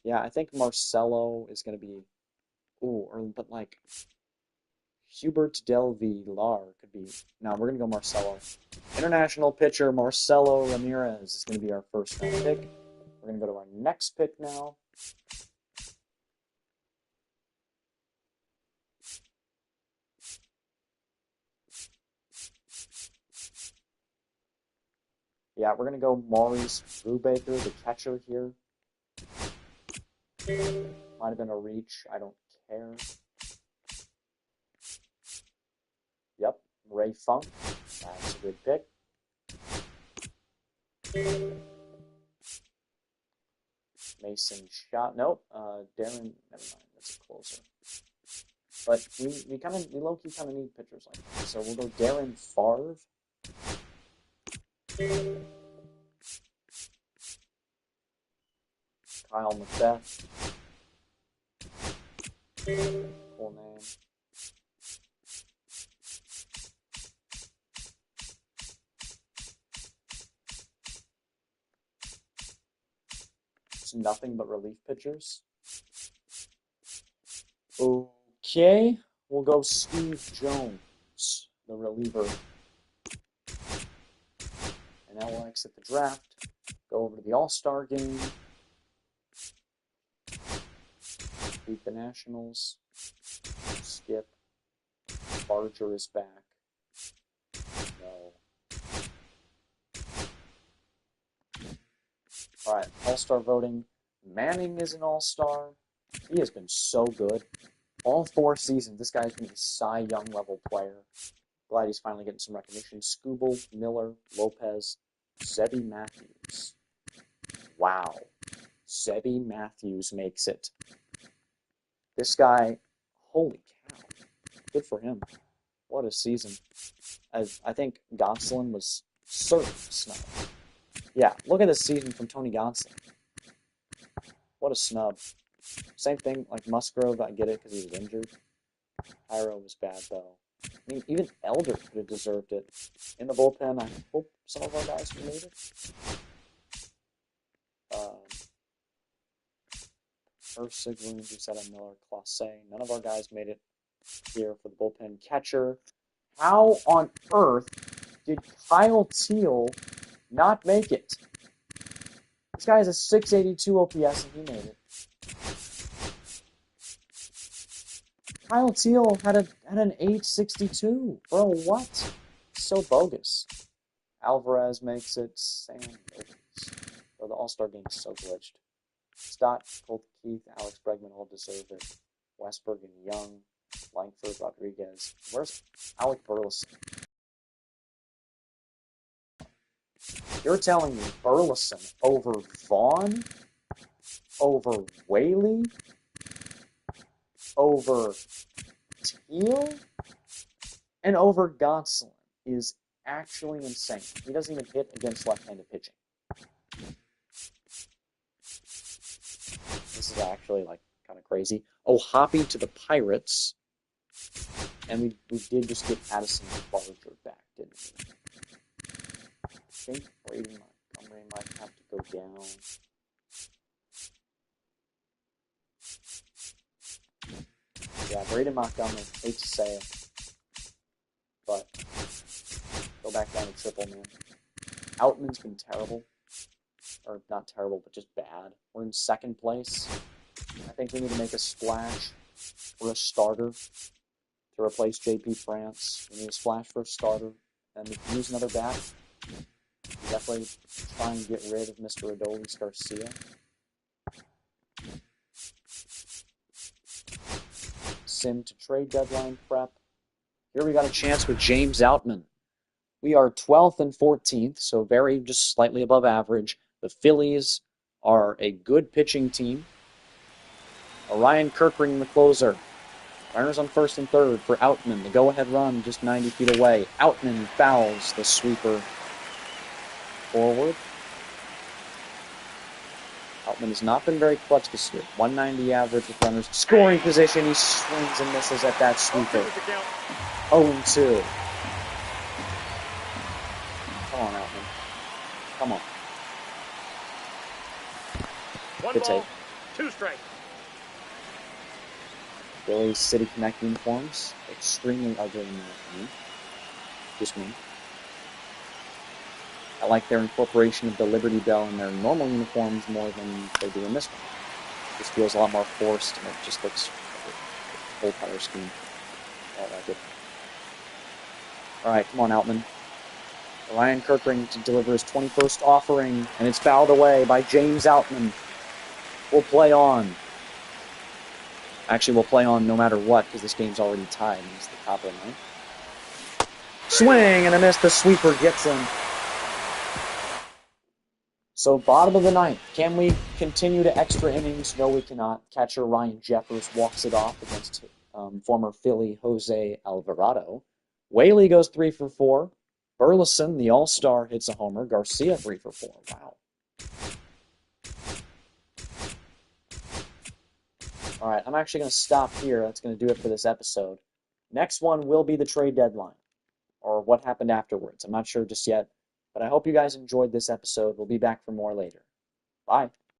Yeah, I think Marcelo is going to be... but like... Hubert Del Villar could be... No, we're going to go Marcelo. International pitcher Marcelo Ramirez is going to be our first round pick. We're going to go to our next pick now. Yeah, we're going to go Maurice Brubaker, the catcher here. Might have been a reach. I don't care. Yep, Ray Funk. That's a good pick. Mason Shot. Nope. Darren. Never mind. That's a closer. But we low-key kind of need pitchers like that. So we'll go Darren Favre. Kyle Macbeth. Full name. It's nothing but relief pitchers. Okay, we'll go Steve Jones, the reliever. And now we'll exit the draft, go over to the All-Star game, beat the Nationals, skip, Barger is back, no. Alright, All-Star voting, Manning is an All-Star, he has been so good. All 4 seasons, this guy's been a Cy Young level player. Glad he's finally getting some recognition. Skubal, Miller, Lopez, Zebby Matthews. Wow. Zebby Matthews makes it. This guy, holy cow. Good for him. What a season. I think Gonsolin was certainly snubbed. Yeah, look at this season from Tony Gonsolin. What a snub. Same thing, like Musgrove, I get it because he was injured. Hyro was bad, though. I mean, even Elder could have deserved it. In the bullpen, I hope some of our guys made it. Ersigler, Lucetta Miller, Classe. None of our guys made it here for the bullpen catcher. How on earth did Kyle Teal not make it? This guy has a 682 OPS and he made it. Kyle Teal had an 862. Bro, what? So bogus. Alvarez makes it. Sam opens. Bro, the All-Star game is so glitched. Stott, Colt Keith, Alex Bregman all deserve it. Westberg and Young, Langford, Rodriguez. Where's Alec Burleson? You're telling me Burleson over Vaughn? Over Whaley? Over Teal? And over Gosselin is actually insane. He doesn't even hit against left-handed pitching. This is actually, like, kind of crazy. Oh, Hoppy to the Pirates. And we did just get Addison Barger back, didn't we? I think Brady Montgomery might have to go down. Yeah, Brady Montgomery, hate to say it, but go back down to triple, man. Outman's been terrible. Or not terrible, but just bad. We're in second place. I think we need to make a splash for a starter to replace JP France. We need a splash for a starter, and we can use another bat. Definitely try and get rid of Mr. Adolis Garcia. Sim to trade deadline prep. Here we got a chance with James Outman. We are 12th and 14th, so very just slightly above average. The Phillies are a good pitching team. Orion Kirkring, the closer. Runners on first and third for Outman. The go-ahead run just 90 feet away. Outman fouls the sweeper forward. Outman has not been very clutch this year. 190 average with runners. Scoring position. He swings and misses at that sweeper. 0-2. Come on, Outman. Come on. One ball, 2 strikes. Phillies City Connect uniforms. Extremely ugly in my opinion. Just me. I like their incorporation of the Liberty Bell in their normal uniforms more than they do in this one. This feels a lot more forced and it just looks like a full color scheme. I like it. Alright, come on, Outman. Ryan Kirkring to deliver his 21st offering, and it's fouled away by James Outman. We'll play on. Actually, we'll play on no matter what, because this game's already tied, and it's the top of the ninth. Swing and a miss. The sweeper gets him. So, bottom of the ninth. Can we continue to extra innings? No, we cannot. Catcher Ryan Jeffers walks it off against former Philly Jose Alvarado. Whaley goes 3 for 4. Burleson, the all-star, hits a homer. Garcia 3 for 4. Wow. All right, I'm actually going to stop here. That's going to do it for this episode. Next one will be the trade deadline, or what happened afterwards. I'm not sure just yet, but I hope you guys enjoyed this episode. We'll be back for more later. Bye.